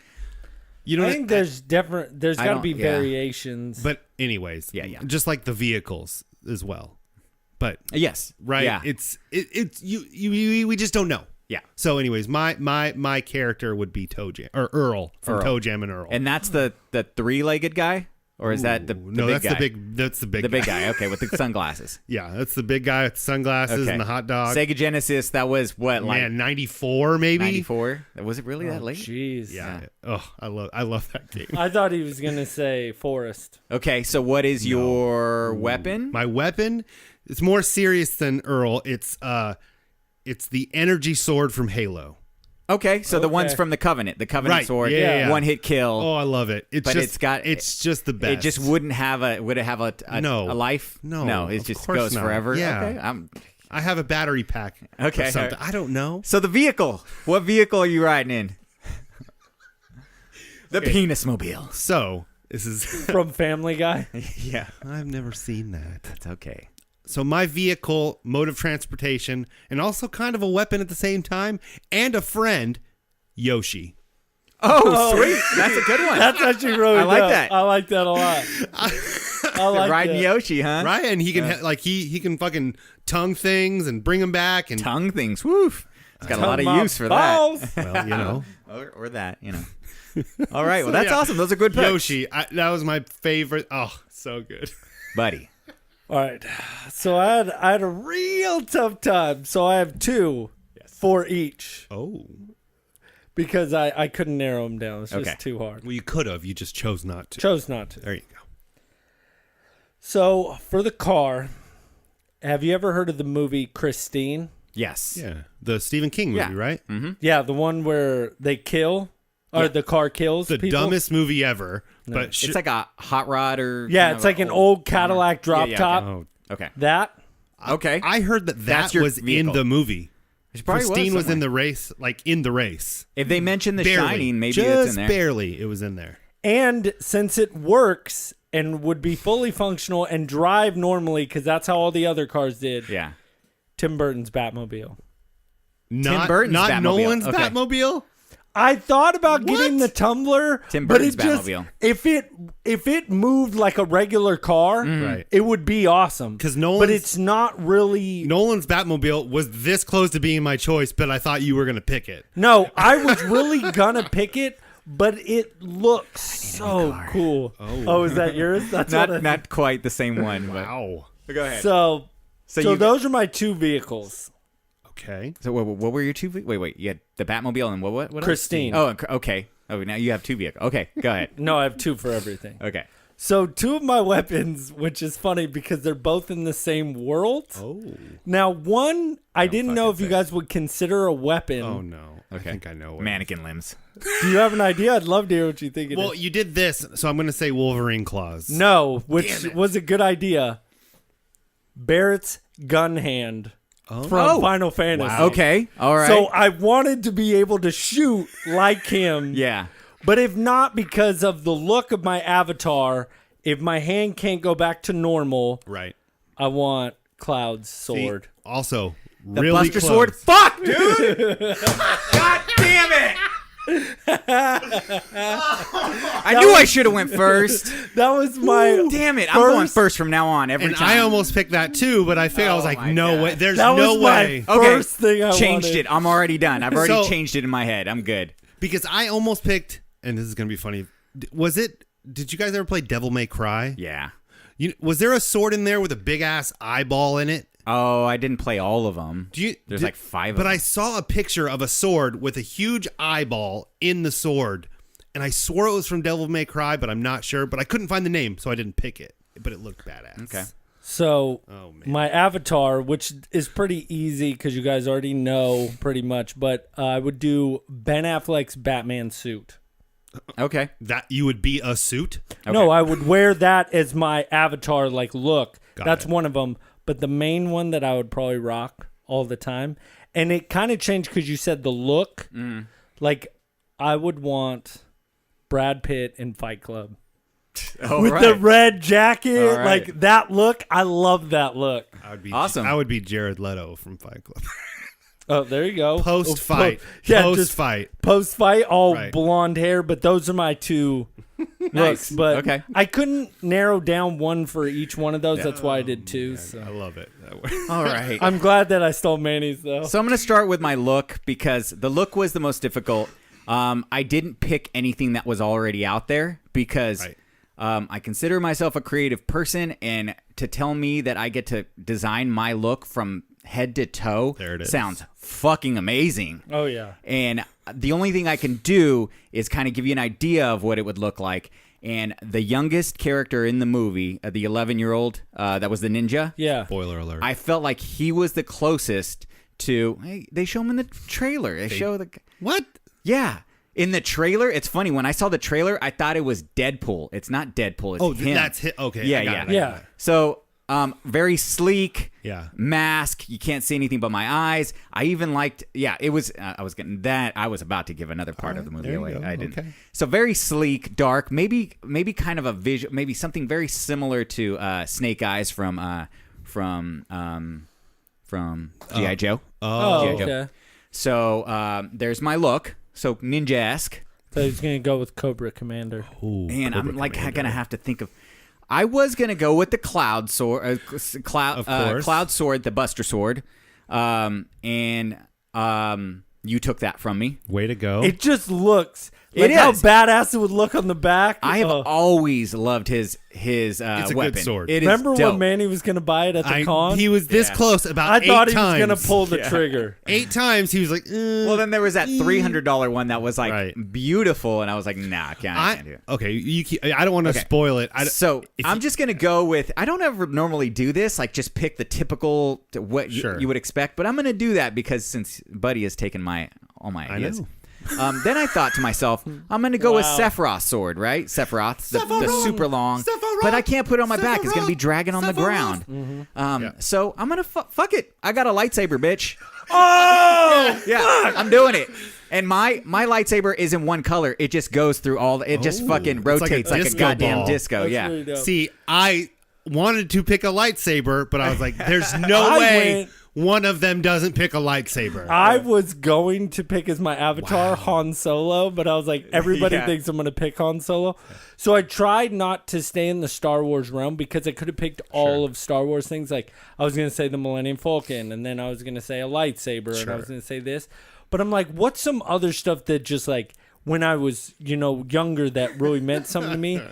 You know, I think there's different. There's I got to don't- be yeah. variations. But anyways, Yeah. Just like the vehicles as well. but Yes. right, Yeah. it's we just don't know. Yeah. So, anyways, my character would be Toe Jam or Earl from Earl. Toe Jam and Earl. And that's the three-legged guy, or is that the no, big that's guy? the big The big guy. Okay, with the sunglasses. Yeah, that's the big guy with the sunglasses Okay. and the hot dog. Sega Genesis. That was what, like Man, 94 maybe. 94? Was it really that late? Jeez. Yeah. Oh, I love that game. I thought he was gonna say Forest. Okay, so what is your weapon? My weapon, it's more serious than Earl. It's the energy sword from Halo. Okay, so the one's Okay. from the Covenant Right, sword, yeah. one hit kill. Oh, I love it. But it's just the best. It just wouldn't have a No. a life. No, it of just course goes not. forever. Yeah. Okay, I have a battery pack. Okay, Or something. alright. I don't know. So the vehicle. What vehicle are you riding in? The penis mobile. So this is From Family Guy. Yeah, I've never seen that. it's okay. So my vehicle, mode of transportation, and also kind of a weapon at the same time, and a friend, Yoshi. Oh, sweet. That's a good one. That's actually really I like dope. that. I like that a lot. I like Riding that. Yoshi, huh? Right? And he can he can fucking tongue things and bring them back and Tongue things. Woof. It's got a lot of Talking use for about balls. well, you know. that. Or that, you know. All right. Well, that's yeah. awesome. Those are good picks. Yoshi, that was my favorite. Oh, so good. Buddy. All right. So I had a real tough time. So I have two for each Oh. because I couldn't narrow them down. It's Okay. just too hard. Well, you could have. You just chose not to. Chose not to. There you go. So for the car, have you ever heard of the movie Christine? Yes. Yeah. The Stephen King movie, Yeah. right? Yeah, the one where they kill or the car kills The people. dumbest movie ever. But It's like a hot rod or Yeah, kind it's of like a an old Cadillac drop yeah, top. oh, Okay. That Okay. I heard that That's your was in vehicle. the movie. It probably Christine was in somewhere. the race, like in the race. If they mention The Barely. Shining, maybe just it's in there. barely, it was in there. and since it works and would be fully functional and drive normally because that's how all the other cars did. Yeah. Tim Burton's Batmobile. Not Burton's not Batmobile. Nolan's Okay. Batmobile. I thought about getting What? the tumbler, Tim but Burton's it just Batmobile. if it moved like a regular car, Right. it would be awesome. 'Cause but Nolan's- it's not really. Nolan's Batmobile was this close to being my choice, but I thought you were gonna pick it. No, I was really gonna pick it, but it looks so cool. Oh, is that yours? That's what I, Not quite the same one. But Wow. go ahead. so. So So you- those are my two vehicles. Okay. So what were your two? Wait. You had the Batmobile and what else? Christine. Oh, okay. Oh, now you have two vehicles. Okay, go ahead. No, I have two for everything. Okay. So two of my weapons, which is funny because they're both in the same world. Oh. Now, one I didn't know fucking if you say. guys would consider a weapon. Oh no. Okay. I think I know what. Mannequin limbs. Do you have an idea? I'd love to hear what you think it Well, is. you did this, so I'm gonna say Wolverine claws. No, which Damn it. was a good idea. Barrett's gun hand from Oh. Final Fantasy. Wow. Okay. All right. So I wanted to be able to shoot like him. yeah. But if not because of the look of my avatar, if my hand can't go back to normal, Right. I want Cloud's See, sword. also, The really Buster close. Sword. Fuck, dude. God damn it. I knew I should have went first. That was my Damn it! I'm going first- first from now on every And time. I almost picked that too, but I think I was Oh like, my no God. way. There's That no was way. my okay. first thing I changed wanted. it. I'm already done. I've already So- changed it in my head. I'm good. Because I almost picked, and this is gonna be funny. Was it? Did you guys ever play Devil May Cry? Yeah. Was there a sword in there with a big ass eyeball in it? Oh, I didn't play all of them. There's like 5 of But them. I saw a picture of a sword with a huge eyeball in the sword, and I swore it was from Devil May Cry, but I'm not sure. But I couldn't find the name, so I didn't pick it. But it looked badass. Okay. So Oh, man. my avatar, which is pretty easy because you guys already know pretty much, but I would do Ben Affleck's Batman suit. Okay. That you would be a suit? No, I would wear that as my avatar, like look. Got That's it. one of them. But the main one that I would probably rock all the time, and it kind of changed because you said the look. Like I would want Brad Pitt in Fight Club All with right. the red jacket, All right. like that look. I love that look. I would be Awesome. I would be Jared Leto from Fight Club. Oh, there you go. Post fight. Yeah, Post just fight. post fight, all Right. blonde hair. But those are my two looks. Nice. But Okay. I couldn't narrow down one for each one of those. That's why I did two. So. I love it. All right. I'm glad that I stole Manny's though. So I'm going to start with my look because the look was the most difficult. I didn't pick anything that was already out there because I consider myself a creative person, and to tell me that I get to design my look from head to toe sounds fucking amazing. Oh yeah. And the only thing I can do is kind of give you an idea of what it would look like. And the youngest character in the movie, the 11-year-old, that was the ninja. Yeah. Spoiler alert. I felt like he was the closest to. Hey, they show him in the trailer. They show the. What? Yeah, in the trailer. It's funny when I saw the trailer, I thought it was Deadpool. It's not Deadpool. It's him. That's hit. Okay. Yeah, I got yeah, it, I got it. So, very sleek. Yeah. Mask. You can't see anything but my eyes. I even liked. Yeah, it was. I was getting that. I was about to give another part of the movie there you away. go. I didn't. Okay. So very sleek, dark. Maybe kind of a visual. Maybe something very similar to Snake Eyes from G.I. Joe. Oh, G.I. Joe. okay. So there's my look. So ninja-esque. So he's gonna go with Cobra Commander. And I'm like gonna have to think of. I was gonna go with the cloud sword, cloud sword, the Buster sword, and you took that from me. Way to go. It just looks It like how is. badass it would look on the back. I have Oh. always loved his It's a weapon. good sword. It is Remember dope. when Manny was gonna buy it at the con? He was this close about I 8 thought he times. was gonna pull the trigger. 8 times. He was like, Well, then there was that $300 one that was like Right. beautiful, and I was like, nah, I can't do it. okay. You keep, I don't want to Okay. spoil it. So I'm just gonna go with. I don't ever normally do this, like just pick the typical what Sure. you would expect, but I'm gonna do that because since Buddy has taken all my ideas. know. Then I thought to myself, I'm gonna go with Wow. Sephiroth's sword, right? Sephiroth, the super long, Sephiroth! but I can't put it on my back. It's gonna be dragging on the Sephiroth! ground. So I'm gonna fuck it. I got a lightsaber, bitch. Oh yeah, I'm doing it. And my lightsaber isn't one color. It just goes through all. It just fucking it's like a rotates like a disco goddamn ball. disco. That's Yeah. really dope. See, I wanted to pick a lightsaber, but I was like, there's no I way went- one of them doesn't pick a lightsaber. I was going to pick as my avatar Han Solo, but I was like, everybody Yeah. thinks I'm going to pick Han Solo. So I tried not to stay in the Star Wars realm because I could have picked all of Star Wars things. Like I was going to say the Millennium Falcon, and then I was going to say a lightsaber, and I was going to say this. But I'm like, what's some other stuff that just like when I was, younger that really meant something to me?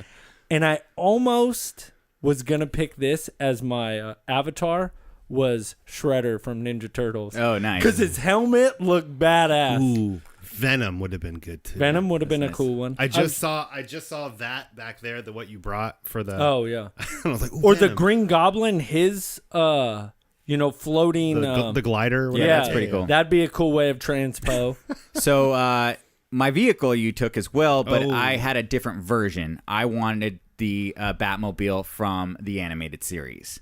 And I almost was going to pick this as my avatar. Was Shredder from Ninja Turtles. Oh, nice. Because his helmet looked badass. Ooh, Venom would have been good too. Venom would have been a cool one. I just saw that back there, what you brought for the. Oh yeah. I was like, ooh, Or the Venom. Green Goblin, his floating. the glider. Or whatever. yeah, that's pretty cool. That'd be a cool way of transpo. So my vehicle you took as well, but Oh. I had a different version. I wanted the Batmobile from the animated series.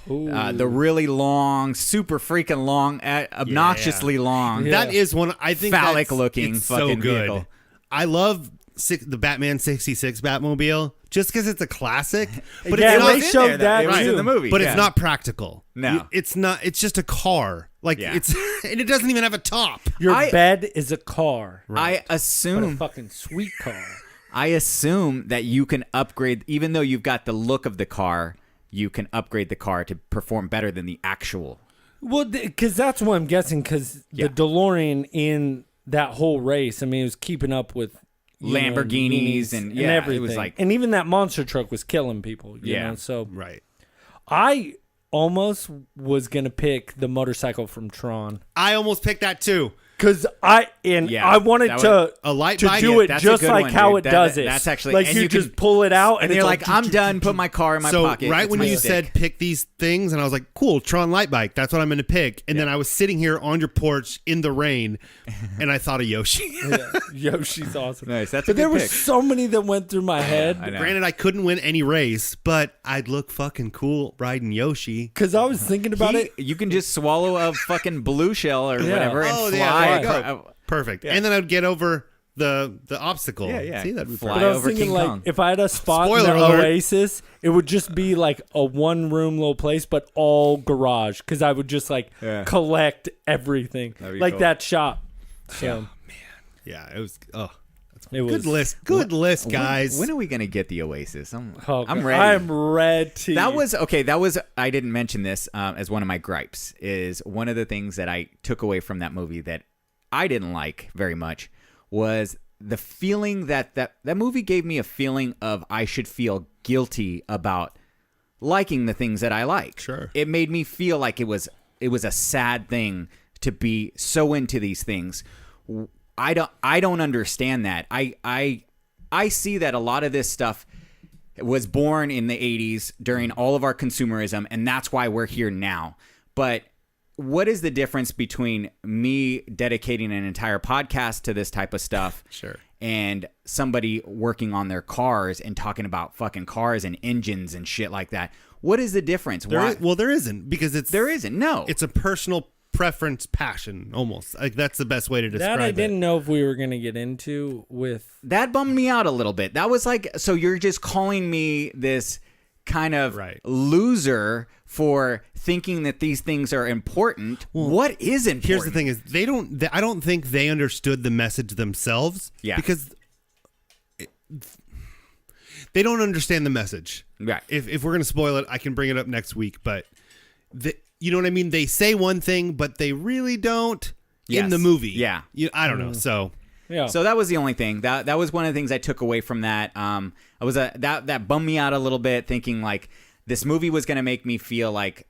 The really long, super freaking long, obnoxiously long. Yeah. That is one. I think Phallic that's- looking it's fucking so good. vehicle. I love the Batman 66 Batmobile just because it's a classic, but Yeah, it's not. they showed that It was too. in the movie, But yeah. it's not practical. No. It's not. It's just a car. Like Yeah. it's, and it doesn't even have a top. Your I- bed is a car, I but a assume fucking sweet car. I assume that you can upgrade, even though you've got the look of the car, you can upgrade the car to perform better than the actual. Well, because that's what I'm guessing. Because Yeah. the DeLorean in that whole race, I mean, it was keeping up with Lamborghinis and yeah, it everything. was like- and even that monster truck was killing people. You Yeah. know? So Right. I almost was gonna pick the motorcycle from Tron. I almost picked that too. Because I wanted that to A light to bike. do it that's a just good like one, how dude. it does it. That's actually- like and you you can- just pull it out And and you're it's like, I'm done. Put my car in my So pocket. right That's when my you stick. said pick these things, and I was like, cool, Tron light bike. That's what I'm going to pick. And then I was sitting here on your porch in the rain, and I thought of Yoshi. Yoshi's awesome. Nice, that's a but there good were pick. so many that went through my head. I know. Granted, I couldn't win any race, but I'd look fucking cool riding Yoshi. Because I was thinking about it. You can just swallow a fucking blue shell or Yeah. whatever and Oh, fly. yeah, there you across- go. Perfect. And then I'd get over the obstacle. Yeah, yeah. See, that'd be Fly But I was over thinking, King like, Kong. if I had a spot Spoiler in the alert. Oasis, it would just be like a one-room little place, but all garage. Because I would just like Yeah. collect everything, That'd be like cool. that shop. So Yeah, it was. Oh, It was Good list. Good list, guys. When are we gonna get the Oasis? I'm I'm ready. I'm ready. That was I didn't mention this as one of my gripes. Is one of the things that I took away from that movie that I didn't like very much was the feeling that movie gave me a feeling of I should feel guilty about liking the things that I like. Sure. It made me feel like it was a sad thing to be so into these things. I don't understand that. I see that a lot of this stuff was born in the 80s during all of our consumerism, and that's why we're here now. But what is the difference between me dedicating an entire podcast to this type of stuff Sure. and somebody working on their cars and talking about fucking cars and engines and shit like that? What is the difference? There isn't, because There isn't. No. It's a personal preference, passion, almost. Like, that's the best way to describe that I it. didn't know if we were gonna get into with. That bummed me out a little bit. That was like, so you're just calling me this kind of loser for thinking that these things are important. What is important? Here's the thing: is I don't think they understood the message themselves. Yeah. Because they don't understand the message. Right. If we're gonna spoil it, I can bring it up next week. But you know what I mean? They say one thing, but they really don't in the movie. Yeah. I don't know. So. Yeah. So that was the only thing. That was one of the things I took away from that. That bummed me out a little bit, thinking like this movie was going to make me feel like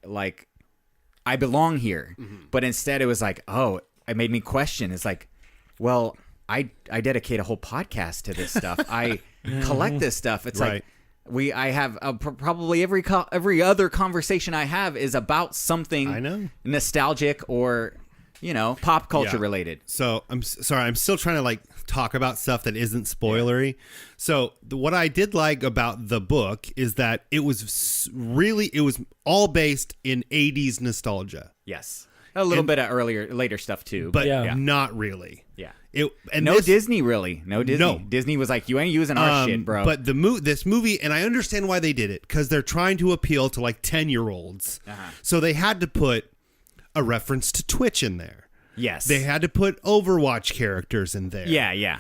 I belong here. Mm-hmm. But instead it was like, oh, it made me question. It's like, well, I dedicate a whole podcast to this stuff. I collect this stuff. It's like I have probably every other conversation I have is about something nostalgic or pop culture related. So I'm sorry. I'm still trying to like talk about stuff that isn't spoilery. Yeah. So what I did like about the book is that it was all based in 80s nostalgia. Yes. A little bit of later stuff too. But not really. Yeah. Disney really. No Disney. No. Disney was like, you ain't using our shit, bro. But this movie, and I understand why they did it, because they're trying to appeal to like 10-year-olds. Uh-huh. So they had to put a reference to Twitch in there. Yes. They had to put Overwatch characters in there. Yeah.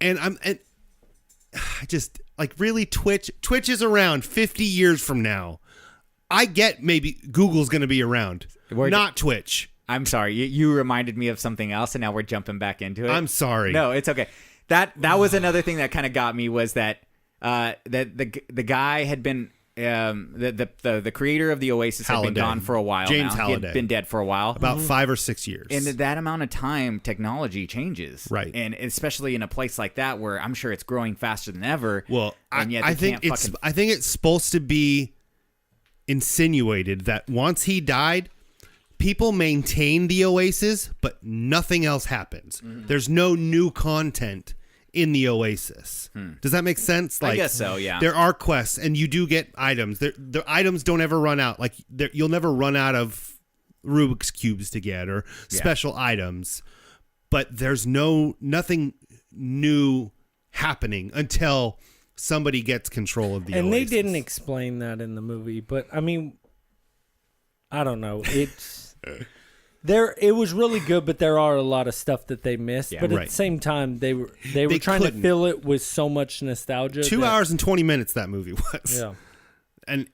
And I just like, really, Twitch is around 50 years from now. I get maybe Google's going to be around. Not Twitch. I'm sorry. You reminded me of something else, and now we're jumping back into it. I'm sorry. No, it's okay. That was another thing that kind of got me, was that the guy had been the creator of the Oasis had been gone for a while. James now. Halliday. He had been dead for a while, about 5 or 6 years. And that amount of time, technology changes, right? And especially in a place like that, where I'm sure it's growing faster than ever. Well, and yet I think it's supposed to be insinuated that once he died, people maintain the Oasis, but nothing else happens. Mm-hmm. There's no new content in the Oasis. Does that make sense? Like, I guess so, yeah. There are quests, and you do get items. The items don't ever run out. Like, you'll never run out of Rubik's Cubes to get or special items. But there's nothing new happening until somebody gets control of the Oasis. And they didn't explain that in the movie, but I mean, I don't know. It's it was really good, but there are a lot of stuff that they missed. Yeah, but at the same time, they were trying to fill it with so much nostalgia. 2 hours and 20 minutes that movie was. Yeah. And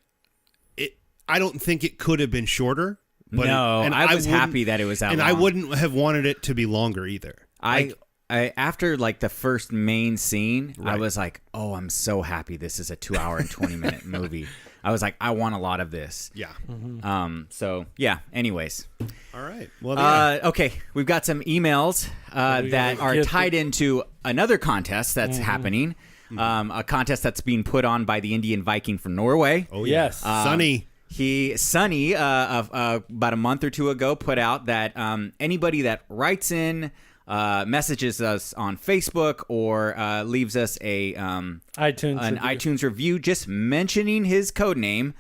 I don't think it could have been shorter. But I was happy that it was out. And long. I wouldn't have wanted it to be longer either. I after like the first main scene, I was like, "Oh, I'm so happy this is a 2 hour and 20 minute movie." I was like, "I want a lot of this." Yeah. Mm-hmm. So yeah. Anyways. All right. Well. Okay. We've got some emails that are tied into another contest that's happening. A contest that's being put on by the Indian Viking from Norway. Oh yes. Sonny. Sonny about a month or two ago put out that anybody that writes in, messages us on Facebook, or leaves us an iTunes review just mentioning his code name,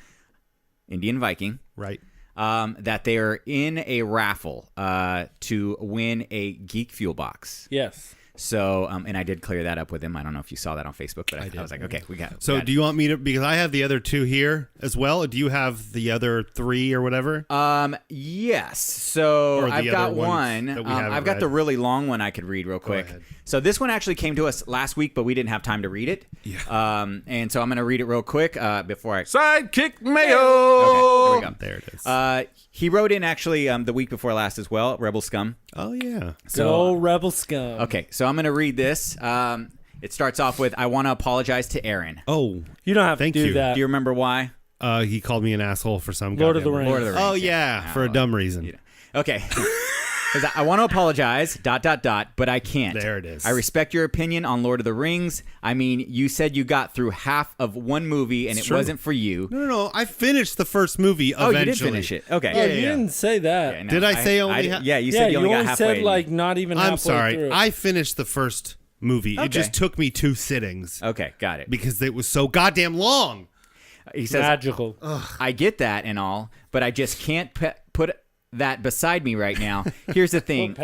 Indian Viking, right? That they are in a raffle to win a Geek Fuel box. Yes. So, and I did clear that up with him. I don't know if you saw that on Facebook, but I was like, okay, we got it. So do you want me to, because I have the other 2 here as well. Do you have the other 3 or whatever? Yes. So Or the I've got other ones one. that we haven't I've got read. the really long one I could read real quick. ahead. So this one actually came to us last week, but we didn't have time to read it. Yeah. And so I'm going to read it real quick before I... Sidekick Mayo. Okay, here we go. There it is. He wrote in actually the week before last as well, Rebel Scum. Oh, yeah. Good old Rebel Scum. Okay, so I'm going to read this. It starts off with, I want to apologize to Aaron. Oh, You don't have Thank to do you. that. Do you remember why? he called me an asshole for some Lord of the goddamn Rings. Lord of the Rings. Oh, yeah, for a dumb reason. Okay. 'Cause I want to apologize, ... but I can't. There it is. I respect your opinion on Lord of the Rings. I mean, you said you got through half of one movie and it true. wasn't for you. No. I finished the first movie Oh, eventually. you did finish it. Okay. Oh, Yeah, you yeah. didn't say that. Yeah, no, Did I say only Yeah, you Yeah, said you only got only halfway. said like not even halfway I'm sorry. through. I finished the first movie. Okay. It just took me 2 sittings Okay, got it. because it was so goddamn long. He says, Magical. I get that and all, but I just can't put that beside me right now. Here's the thing.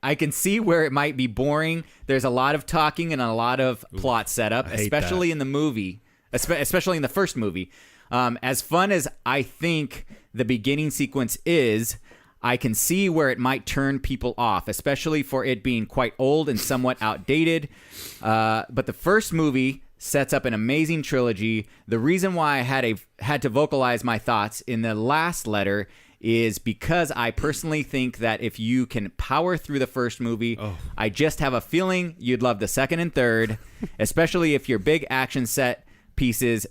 I can see where it might be boring. There's a lot of talking and a lot of plot setup, hate especially that. in the movie, especially in the first movie. As fun as I think the beginning sequence is, I can see where it might turn people off, especially for it being quite old and somewhat outdated. But the first movie sets up an amazing trilogy. The reason why I had to vocalize my thoughts in the last letter is because I personally think that if you can power through the first movie, I just have a feeling you'd love the second and third, especially if your big action set pieces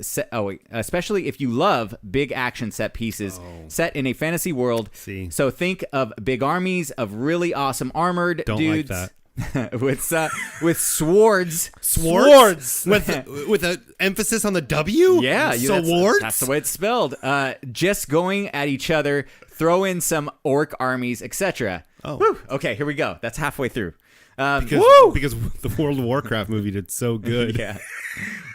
especially if you love big action set pieces set in a fantasy world. See. So think of big armies of really awesome armored Don't dudes like with swords. Swords with an emphasis on the W. Yeah, swords. That's the way it's spelled. Just going at each other. Throw in some orc armies, etc. Oh. Whew. Okay, here we go. That's halfway through. Because the World of Warcraft movie did so good. Yeah.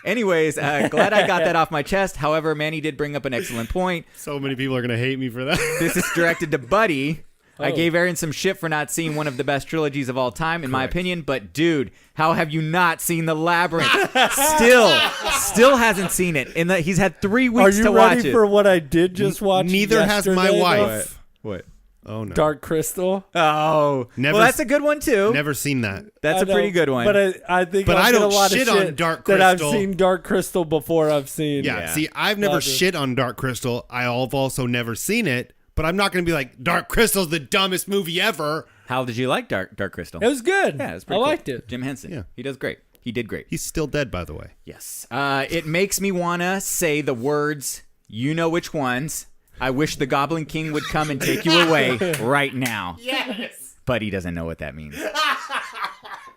Anyways, glad I got that off my chest. However, Manny did bring up an excellent point. So many people are gonna hate me for that. This is directed to Buddy. I gave Aaron some shit for not seeing one of the best trilogies of all time, in my opinion. But dude, how have you not seen The Labyrinth? Still hasn't seen it. He's had 3 Are weeks you to watch ready it. for what I did just watch? Neither has my yesterday, wife. What? Oh no. Dark Crystal. Oh, Never well, that's a good one too. Never seen that. That's I a pretty know, good one. But I think But I'll I get don't a lot shit of on shit Dark that I've Crystal. seen Dark Crystal before I've seen. Yeah. Yeah. See, I've never Love it. shit on Dark Crystal. I've also never seen it. But I'm not gonna be like Dark Crystal's the dumbest movie ever. How did you like Dark Crystal? It was good. Yeah, it was I pretty cool. liked it. Jim Henson. Yeah. He does great. He did great. He's still dead, by the way. Yes. It makes me want to say the words, you know which ones. I wish the Goblin King would come and take you away right now. Yes. But he doesn't know what that means.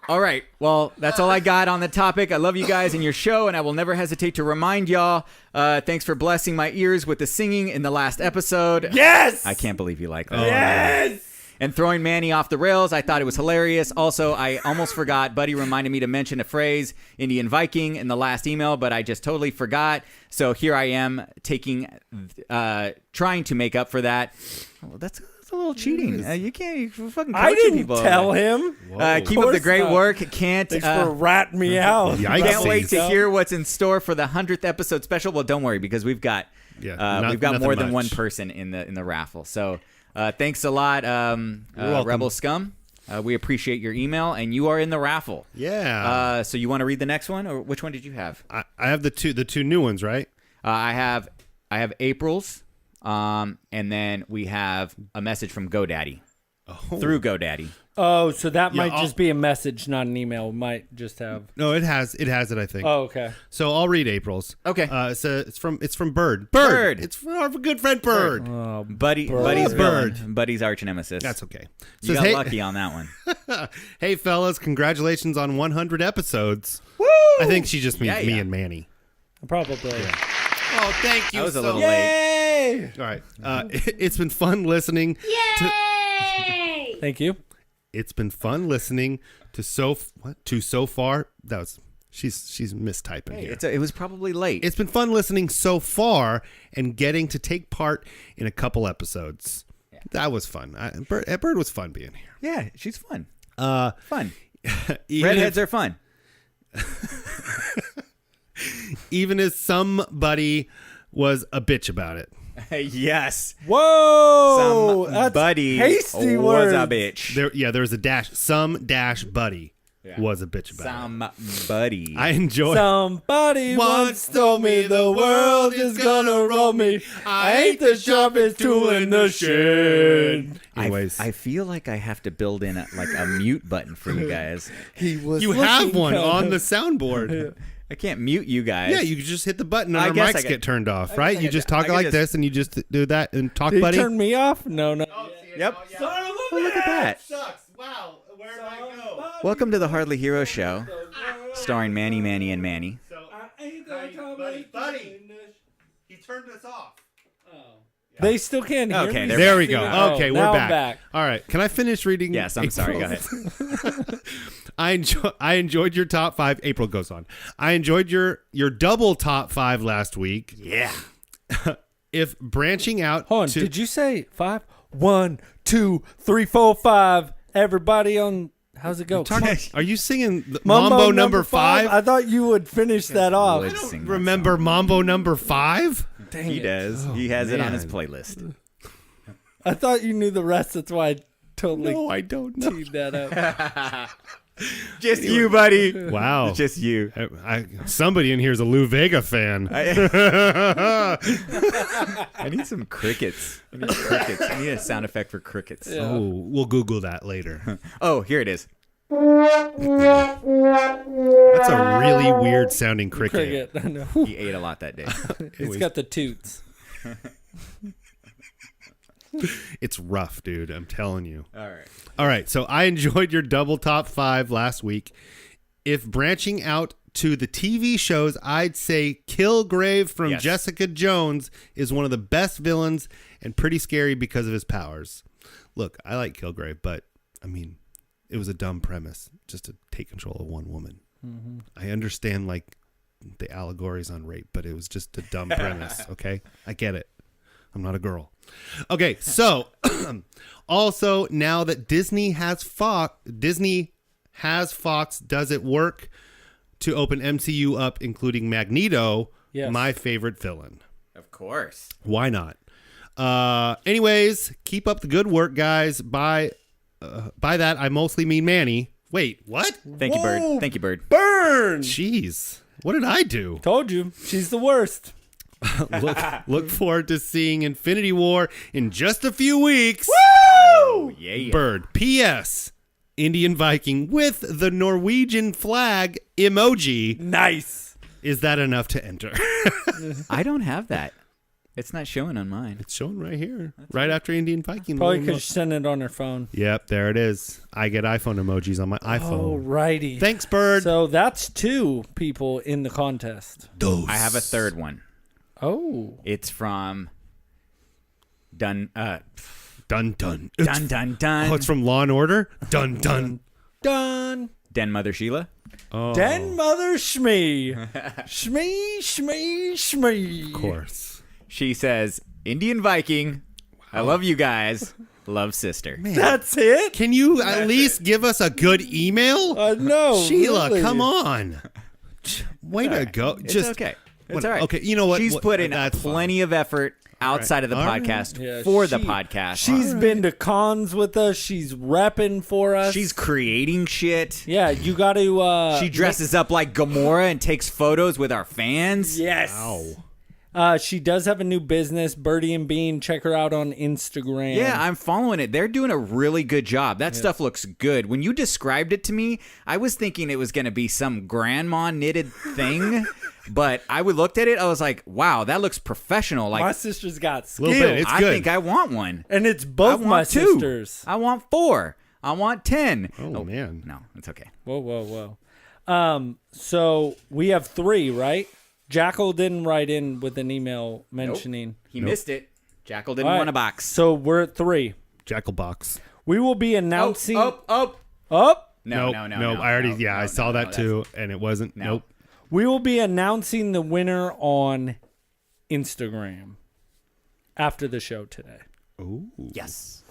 All right. Well, that's all I got on the topic. I love you guys and your show, and I will never hesitate to remind y'all. Thanks for blessing my ears with the singing in the last episode. Yes. I can't believe you like that. Yes. And throwing Manny off the rails, I thought it was hilarious. Also, I almost forgot. Buddy reminded me to mention a phrase, Indian Viking, in the last email, but I just totally forgot. So here I am trying to make up for that. Well, that's a little cheating. You can't fucking coaching I didn't people. tell him. Keep up the course great not. work. Can't Thanks for ratting me out. Yikes. can't wait to Yikesies. hear what's in store for the 100th episode special. Well, don't worry because we've got nothing more than one much. person in the raffle. So thanks a lot, welcome. Rebel Scum. We appreciate your email, and you are in the raffle. Yeah. So you want to read the next one, or which one did you have? I have the two new ones, right? I have April's, and then we have a message from GoDaddy through GoDaddy. Oh, so that might I'll- just be a message, not an email. It might just have. No, it has it, I think. Oh, okay. So I'll read April's. Okay. It's from Bird. Bird. It's from our good friend Bird. Buddy's Bird. villain, Buddy's arch nemesis. That's okay. You Says, got hey, lucky on that one. hey fellas, congratulations on 100 episodes. Woo! I think she just means Yeah, me yeah. and Manny. Probably. Oh, thank you. That was a so little much. late. Yay! All right. It's been fun listening. Thank you. It's been fun listening to so far. That was she's mistyping here. It was probably late. It's been fun listening so far and getting to take part in a couple episodes. That was fun. Bird was fun being here. Yeah, she's fun. Uh, Fun. Redheads are fun. Even as somebody was a bitch about it. Yes. Whoa! That's Somebody hasty was words. a bitch. There was a dash. Some dash buddy was a bitch about it. Somebody. I enjoy. Somebody once told me the world is gonna roll me. I ain't the sharpest tool in the shed. Anyways, I feel like I have to build in a mute button for you guys. He was. you have looking one kind on of- the soundboard. I can't mute you guys. Yeah, you can just hit the button I and our guess I mics could- get turned off, I right? guess You I just could- I talk could like just- this and you just do that and talk, Did he buddy. turn me off? No. Yep. Oh, look at that. Sucks. Wow. Where did I go? Welcome to the Hardly Hero Show, starring Manny, Manny, and Manny. Buddy. He turned us off. They still can't hear Okay, me. they're There we go. Oh, Okay, now we're I'm back. All right. Can I finish reading? Yes, I'm sorry. Go April's? ahead. I enjoyed your top 5. April goes on. I enjoyed your double top 5 last week. Yeah. If branching out Hold on. to Did you say 5? 1, 2, 3, 4, 5. Everybody on. How's it go? Come on. are you singing the Mambo number 5? I thought you would finish that off. would sing that Remember Mambo number 5? Dang He it. does. He has it on his man. playlist. I thought you knew the rest. That's why I totally No, I don't know. teed that up. Just you, buddy. Wow. It's just you. Somebody in here is a Lou Vega fan. I need some crickets. I need a sound effect for crickets. Yeah. Oh, we'll Google that later. Oh, here it is. That's a really weird sounding cricket. Cricket. I know. He ate a lot that day. It's got the toots. It's rough, dude. I'm telling you. All right. All right. So I enjoyed your double top 5 last week. If branching out to the TV shows, I'd say Kilgrave from Yes. Jessica Jones is one of the best villains and pretty scary because of his powers. Look, I like Kilgrave, but I mean, it was a dumb premise just to take control of one woman. Mm-hmm. I understand like the allegories on rape, but it was just a dumb premise. Okay, I get it. I'm not a girl. Okay, so also now that Disney has Fox, does it work to open MCU up, including Magneto, Yes. my favorite villain? Of course. Why not? Anyways, keep up the good work, guys. By that, I mostly mean Manny. Wait, what? Thank you, Whoa. Bird. Thank you, Bird. Burn! Jeez, what did I do? Told you. She's the worst. Look forward to seeing Infinity War in just a few weeks. Oh, yeah. Bird. P.S. Indian Viking with the Norwegian flag emoji. Nice. Is that enough to enter? I don't have that. It's not showing on mine. It's shown right here, right after Indian Viking. Probably because she sent it on her phone. Yep, there it is. I get iPhone emojis on my iPhone. Alrighty. Thanks, Bird. So that's 2 people in the contest. I have a third one. Oh. It's from Dun Dun dun. Dun Dun Dun. Oh, it's from Law and Order. Dun dun. Done. Den Mother Sheila. Oh, Den Mother Shmee. Shmee, Shmee, Shmee. of course. She says, Indian Viking, I love you guys. Love sister. That's it? Can you at least give us a good email? No. Sheila, really. come on. Way to go. It's Just okay. It's what- all right. okay, you know what? She's What- put in that's plenty of effort outside of the All right. podcast Yeah, for the she- podcast. She's been to cons with us. She's repping for us. She's creating shit. Yeah, you got to. She dresses up like Gamora and takes photos with our fans. Yes. She does have a new business, Birdie and Bean. Check her out on Instagram. Yeah, I'm following it. They're doing a really good job. That stuff looks good. When you described it to me, I was thinking it was going to be some grandma knitted thing. But I looked at it, I was like, wow, that looks professional. Like, my sister's got skills. Little bit, it's I good. think I want one. And it's I both want my 2. sisters. I want 4. I want 10. Oh, man. No, it's okay. Whoa. So we have 3, right? Jackal didn't write in with an email mentioning. He missed it. Jackal didn't All right, want a box. So we're at 3. Jackalbox. We will be announcing. Oh. Up. No, nope, no. nope. I already, no, yeah, no, I saw no, that that's- too, and it wasn't. No. Nope. We will be announcing the winner on Instagram after the show today. Ooh. Yes.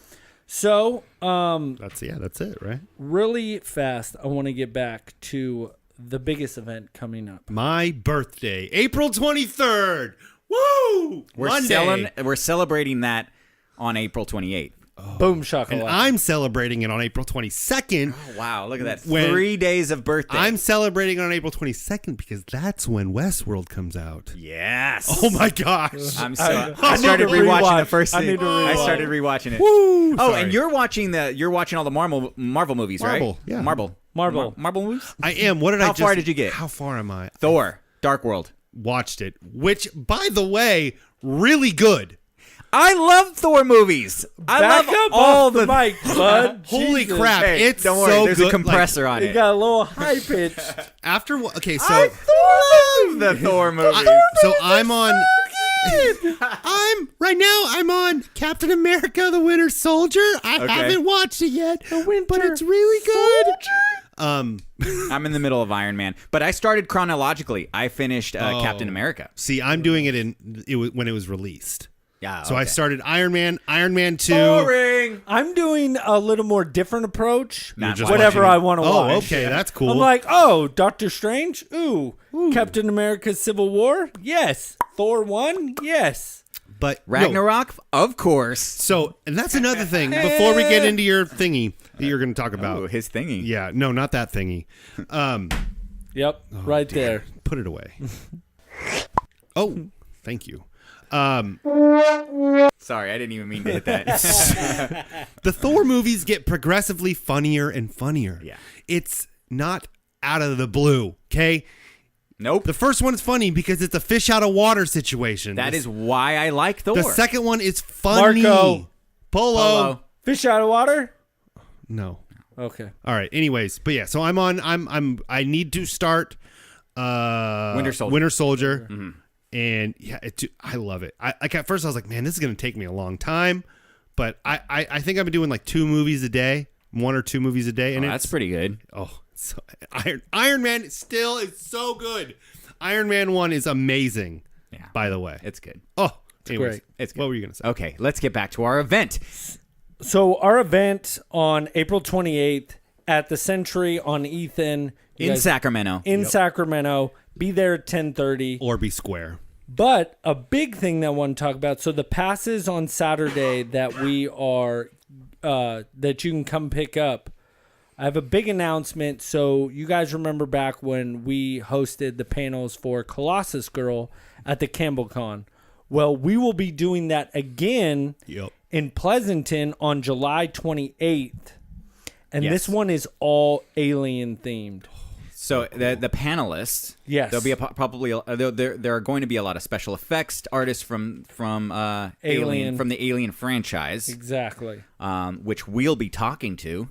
So, That's it, right? really fast, I want to get back to the biggest event coming up. My birthday, April 23rd. Woo! Monday. We're celebrating that on April 28th. Boom And shakalaka. I'm celebrating it on April 22nd. Oh, wow, look at that. When 3 days of birthday. I'm celebrating on April 22nd because that's when Westworld comes out. Yes. Oh my gosh. I'm I so. need I started to rewatching rewatch. the first I thing. need to I rewatch. started rewatching it. Woo! Oh, Sorry. and you're watching all the Marvel movies, right? Marvel, yeah. Marvel. Marvel. Marvel movies? I am. What did I How just... far did you get? How far am I? Thor, Dark World. Watched it, which, by the way, really good. I love Thor movies. I Back love up all off the mic, bud. Holy Jesus. crap. Hey, It's don't worry, so there's good. a compressor on You it. got a little high pitched. After... Okay, so... I love the Thor movies. So I'm on... I'm on Captain America: The Winter Soldier. I Okay. haven't watched it yet, but it's really good. I'm in the middle of Iron Man, but I started chronologically. I finished Captain America. See, I'm doing it when it was released. Yeah. So I started Iron Man 2. Boring. I'm doing a little more different approach. Not just Whatever watching I it. want to Oh, watch. okay, that's cool. I'm like, oh, Doctor Strange? Ooh. Captain America Civil War? Yes. Thor 1? Yes. but no. Ragnarok, of course. So, and that's another thing. Before we get into your thingy that you're going to talk about. Oh, his thingy. Yeah, no, not that thingy. Yep. right there. Put it away. Oh, thank you. Sorry, I didn't even mean to hit that. The Thor movies get progressively funnier and funnier. Yeah. It's not out of the blue, okay? Nope. The first one is funny because it's a fish out of water situation. That is why I like Thor. The second one is funny. Marco. Polo. Fish out of water? No. Okay. All right. Anyways, but yeah, so I need to start Winter Soldier. Winter Soldier. Mm-hmm. And yeah, I love it. At first I was like, man, this is going to take me a long time, but I think I've been doing like 2 movies a day, 1 or 2 movies a day, and that's pretty good. so Iron Man still is so good. Iron Man 1 is amazing. Yeah. By the way, It's good. anyways, great. It's good. What were you going to say? Okay, let's get back to our event. So our event on April 28th at the Century on Ethan. You In guys- Sacramento. In Sacramento. Be there at 10:30. Or be square. But a big thing that I want to talk about. So the passes on Saturday that we are that you can come pick up. I have a big announcement. So you guys remember back when we hosted the panels for Colossus Girl at the CampbellCon? Well, we will be doing that again Yep. in Pleasanton on July 28th. And Yes. this one is all alien themed. So the panelists, Yes. there'll be probably there are going to be a lot of special effects artists from Alien. from the Alien franchise, Exactly. which we'll be talking to,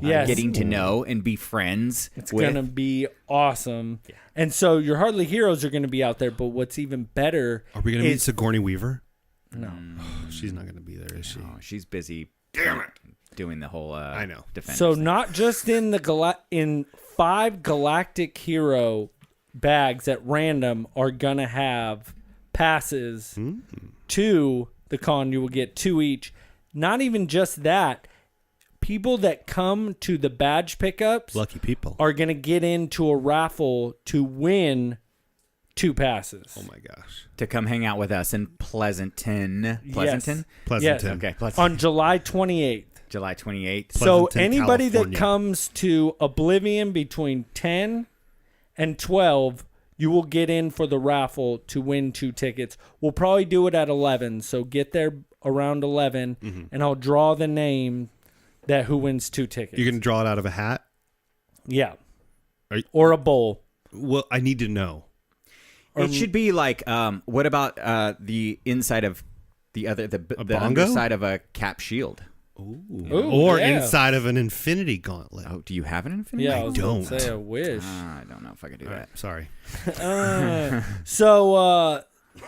Yes. getting to know and be friends. It's with. going to be awesome. And so your Hardly Heroes are going to be out there, but what's even better Are we going to meet is Sigourney Weaver? no. She's not going to be there, is she? Oh, she's busy. Doing the whole. I know. Defense. So not just in the in 5 Galactic Hero bags at random are going to have passes to the con. You will get 2 each. Not even just that. People that come to the badge pickups Lucky people. are going to get into a raffle to win 2 passes. Oh my gosh. to come hang out with us in Pleasanton. Pleasanton. Pleasanton. Yes. Okay. Pleasanton. On July 28th. July 28th. So Pleasanton, anybody California. that comes to Oblivion between 10 and 12, you will get in for the raffle to win 2 tickets. We'll probably do it at 11, so get there around 11, and I'll draw the name that who wins 2 tickets. You're going to draw it out of a hat? Yeah. Are you- Or a bowl. Well, I need to know. It should be like, what about the inside of the bongo? underside of a cap shield? Ooh, Or yeah. inside of an infinity gauntlet. Oh, do you have an infinity? Yeah, I was don't. Gonna say I wish. I don't know if I could do All that. right, sorry. So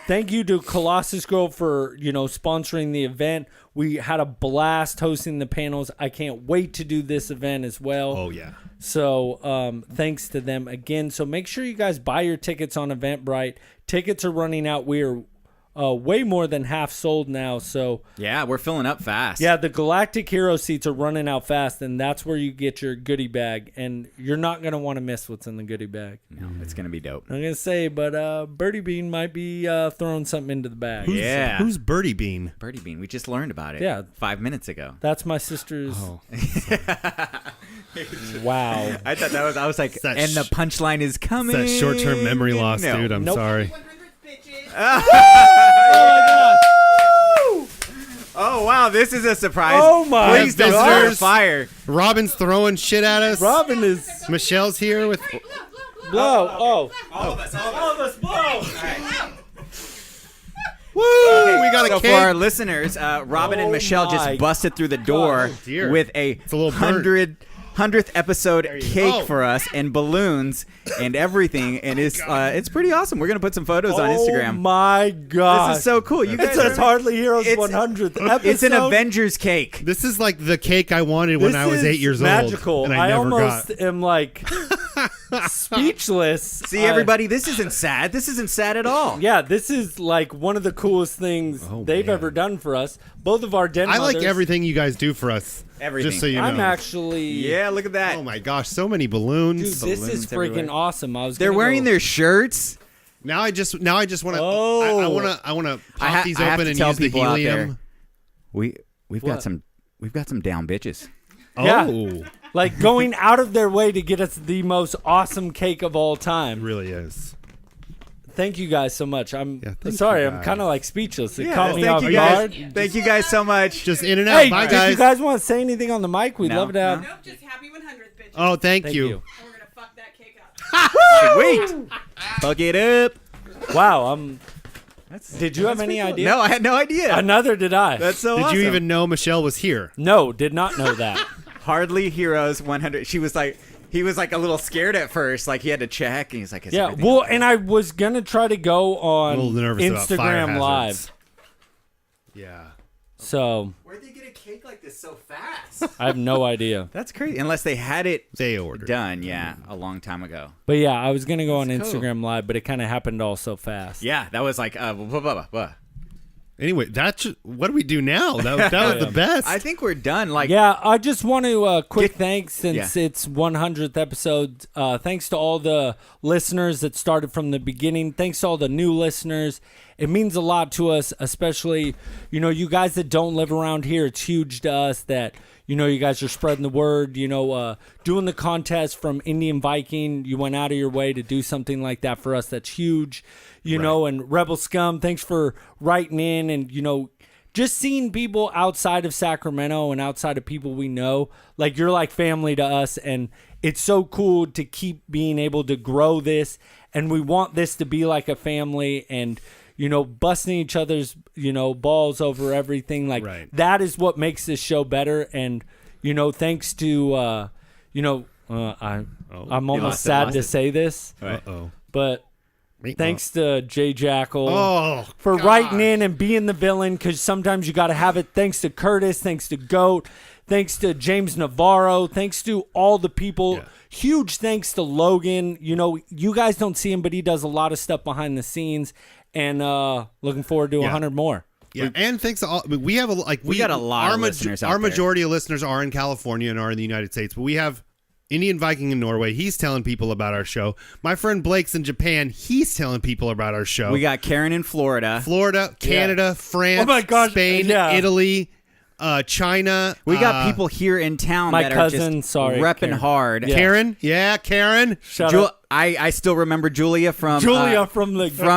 thank you to Colossus Girl for sponsoring the event. We had a blast hosting the panels. I can't wait to do this event as well. Oh, yeah. So thanks to them again. So make sure you guys buy your tickets on Eventbrite. Tickets are running out. We are way more than half sold now. So Yeah, we're filling up fast. yeah, the Galactic Hero seats are running out fast, and that's where you get your goodie bag. And you're not going to want to miss what's in the goodie bag. No, it's gonna be dope. I'm going to say, but Birdie Bean might be throwing something into the bag. Yeah. Who's Birdie Bean? Birdie Bean? We just learned about it. Yeah. 5 minutes ago. That's my sister's. Oh, Wow. I thought that was. I was like, that and the punchline is coming. it's that short-term memory loss, No. dude. I'm Nope. sorry. Oh wow, this is a surprise. Oh, my Please don't God. start a fire. Robin's throwing shit at us. Robin is Michelle's here with. blow. Oh. All of us. Woo! We got a So cake. for our listeners, Robin and Oh Michelle my just busted through the door God. Oh, dear. with a a little burnt. 100th episode cake go. for us and balloons and everything, and it's pretty awesome. We're gonna put some photos on Oh Instagram. my God. This is so cool. You It guys says are- Hardly Heroes It's- 100th episode. It's an Avengers cake. This is like the cake I wanted when This I was is 8 years magical. old, and I never almost got. am like speechless. See, everybody, this isn't sad. This isn't sad at all. Yeah, this is like one of the coolest things Oh, they've man. ever done for us. Both of our den I like mothers. everything you guys do for us. Everything. Just so you know. I'm actually. Yeah, look at that. Oh my gosh, so many Dude, balloons. this balloons is freaking everywhere. awesome. I was. They're gonna wearing go- their shirts. Now I just want to. Oh. I want to pop I have these to open and tell use the people out helium. We've What? got some down bitches. Yeah. Oh, Like going out of their way to get us the most awesome cake of all it time. really is. Thank you guys so much. I'm Yeah, thank sorry. you I'm guys. kind of like speechless. It caught me thank off you guard. guys. Thank you guys so much. Just in and out. Hey, Bye, did guys. you guys want to say anything on the mic? We'd No, love to have. Nope, just happy 100th, bitches. Oh, thank Thank you. you. And we're gonna fuck that cake up. Wait, fuck it up. Wow. Did you have any idea? No, I had no idea. Neither did I. That's so Did awesome. you even know Michelle was here? No, did not know that. Hardly Heroes 100. He was like a little scared at first, like he had to check, and he's like, is Yeah. everything Well, okay? and I was gonna try to go on A little nervous about fire Instagram Live. hazards. Yeah. So Where'd they get a cake like this so fast? I have no idea. That's crazy. Unless they had it They ordered. done, yeah, a long time ago. But yeah, I was gonna go on That's cool. Instagram Live, but it kind of happened all so fast. Yeah, that was like, Anyway, what do we do now? That was the best. I think we're done. Like, Yeah, I just want to quick thanks since Yeah. it's 100th episode. Thanks to all the listeners that started from the beginning. Thanks to all the new listeners. It means a lot to us, especially, you guys that don't live around here. It's huge to us that, you guys are spreading the word, doing the contest from Indian Viking. You went out of your way to do something like that for us. That's huge, and Rebel Scum, thanks for writing in and, just seeing people outside of Sacramento and outside of people we know, like you're like family to us. And it's so cool to keep being able to grow this. And we want this to be like a family and, busting each other's, balls over everything. Like Right. that is what makes this show better. And, thanks to, I'm almost lost it, sad lost to it. say this, Uh-oh. but thanks to Jay Jackal Oh, for writing in and being the villain, because sometimes you got to have it. Thanks to Curtis, thanks to Goat, thanks to James Navarro, thanks to all the people. Yeah. Huge thanks to Logan. You guys don't see him, but he does a lot of stuff behind the scenes. And looking forward to 100 more. Yeah, and thanks to all. We have we got a lot of listeners out Our there. majority of listeners are in California and are in the United States, but we have Indian Viking in Norway. He's telling people about our show. My friend Blake's in Japan. He's telling people about our show. we got Karen in Florida. Florida, Canada, France, Oh my gosh, Spain, yeah. Italy, China. We got people here in town my that cousin, are just sorry, repping Karen. hard. Yeah. Karen. Yeah, Karen. Shout Ju- out. I still remember Julia from From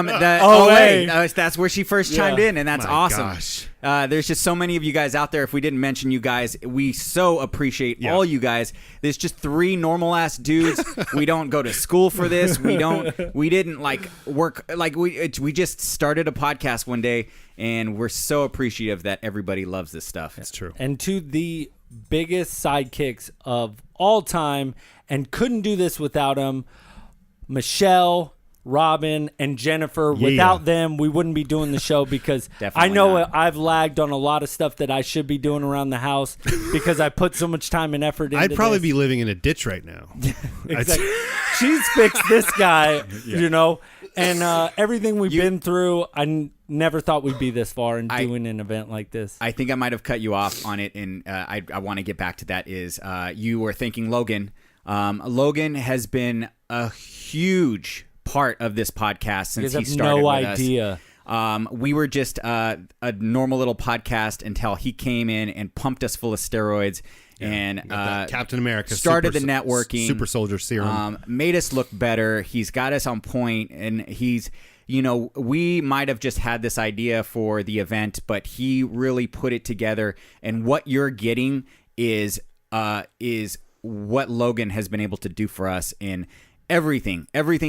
the Oh OA. wait, that's where she first chimed Yeah. in, and that's My awesome. gosh. There's just so many of you guys out there. If we didn't mention you guys, we so appreciate all you guys. There's just three normal ass dudes. We don't go to school for this. We didn't like work like we just started a podcast one day, and we're so appreciative that everybody loves this stuff. That's true. And to the biggest sidekicks of all time, and couldn't do this without them, Michelle, Robin, and Jennifer. Yeah. Without them, we wouldn't be doing the show because Definitely I know not. I've lagged on a lot of stuff that I should be doing around the house because I put so much time and effort into I'd probably this. be living in a ditch right now. Exactly. She's fixed this guy, and everything we've been through. never thought we'd be this far in doing an event like this. I think I might have cut you off on it, and I want to get back to that. Is you were thinking Logan. Logan has been a huge part of this podcast since he started with us. No idea. We were just a normal little podcast until he came in and pumped us full of steroids and Captain America started the networking, super soldier serum, made us look better. He's got us on point, and he's, we might have just had this idea for the event, but he really put it together. And what you're getting is what Logan has been able to do for us in everything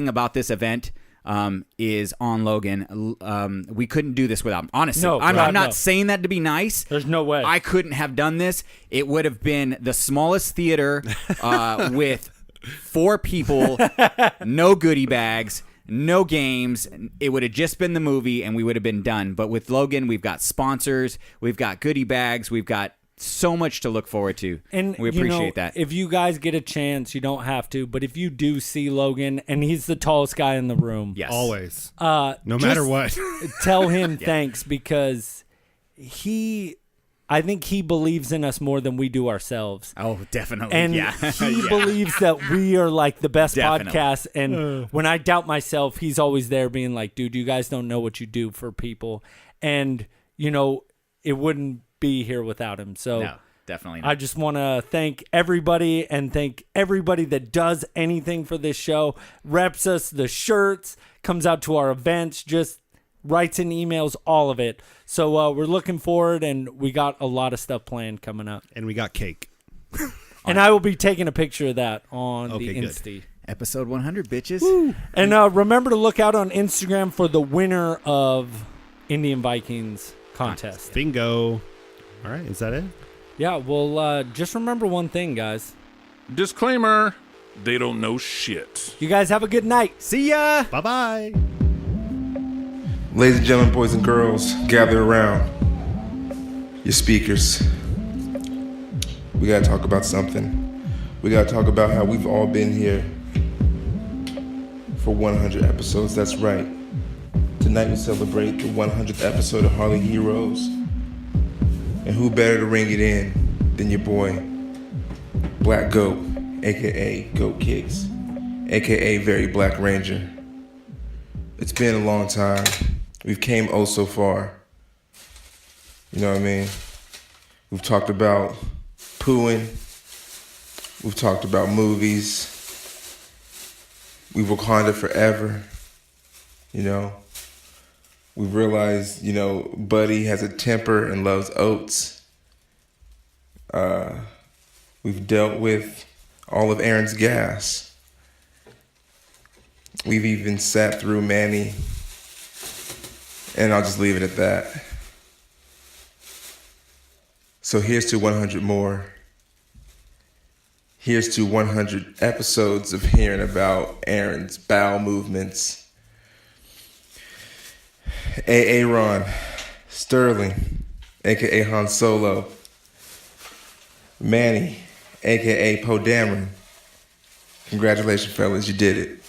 about this event. Is on Logan. We couldn't do this without him. Honestly, No, I'm God, not no. saying that to be nice. There's no way. I couldn't have done this. It would have been the smallest theater with 4 people, no goodie bags, no games. It would have just been the movie, and we would have been done. But with Logan, we've got sponsors, we've got goodie bags, we've got so much to look forward to, and we appreciate that. If you guys get a chance, you don't have to, but if you do see Logan, and he's the tallest guy in the room, Yes. always, no matter what. tell him thanks, because I think he believes in us more than we do ourselves. Oh, definitely. And yeah. he believes that we are like the best Definitely. podcast. And when I doubt myself, he's always there being like, dude, you guys don't know what you do for people. And, it wouldn't be here without him. So No, definitely not. I just want to thank everybody and thank everybody that does anything for this show, reps us, the shirts, comes out to our events, just writes in emails, all of it. So we're looking forward, and we got a lot of stuff planned coming up. And we got cake. And I will be taking a picture of that on the Okay, good. Insta. Episode 100, bitches. And remember to look out on Instagram for the winner of Indian Vikings contest. Bingo. All right, is that it? Yeah, well, just remember one thing, guys. Disclaimer, they don't know shit. You guys have a good night. See ya. Bye-bye. Ladies and gentlemen, boys and girls, gather around your speakers. We gotta talk about something. We gotta talk about how we've all been here for 100 episodes. That's right. Tonight we celebrate the 100th episode of Harley Heroes. And who better to ring it in than your boy, Black Goat, a.k.a. Goat Kicks, a.k.a. Very Black Ranger. It's been a long time. We've came oh so far. You know what I mean? We've talked about pooing. We've talked about movies. We've Wakanda forever. We realized, Buddy has a temper and loves oats. We've dealt with all of Aaron's gas. We've even sat through Manny. And I'll just leave it at that. So here's to 100 more. Here's to 100 episodes of hearing about Aaron's bowel movements. Aaron, Sterling, a.k.a. Han Solo, Manny, a.k.a. Poe Dameron. Congratulations, fellas, you did it.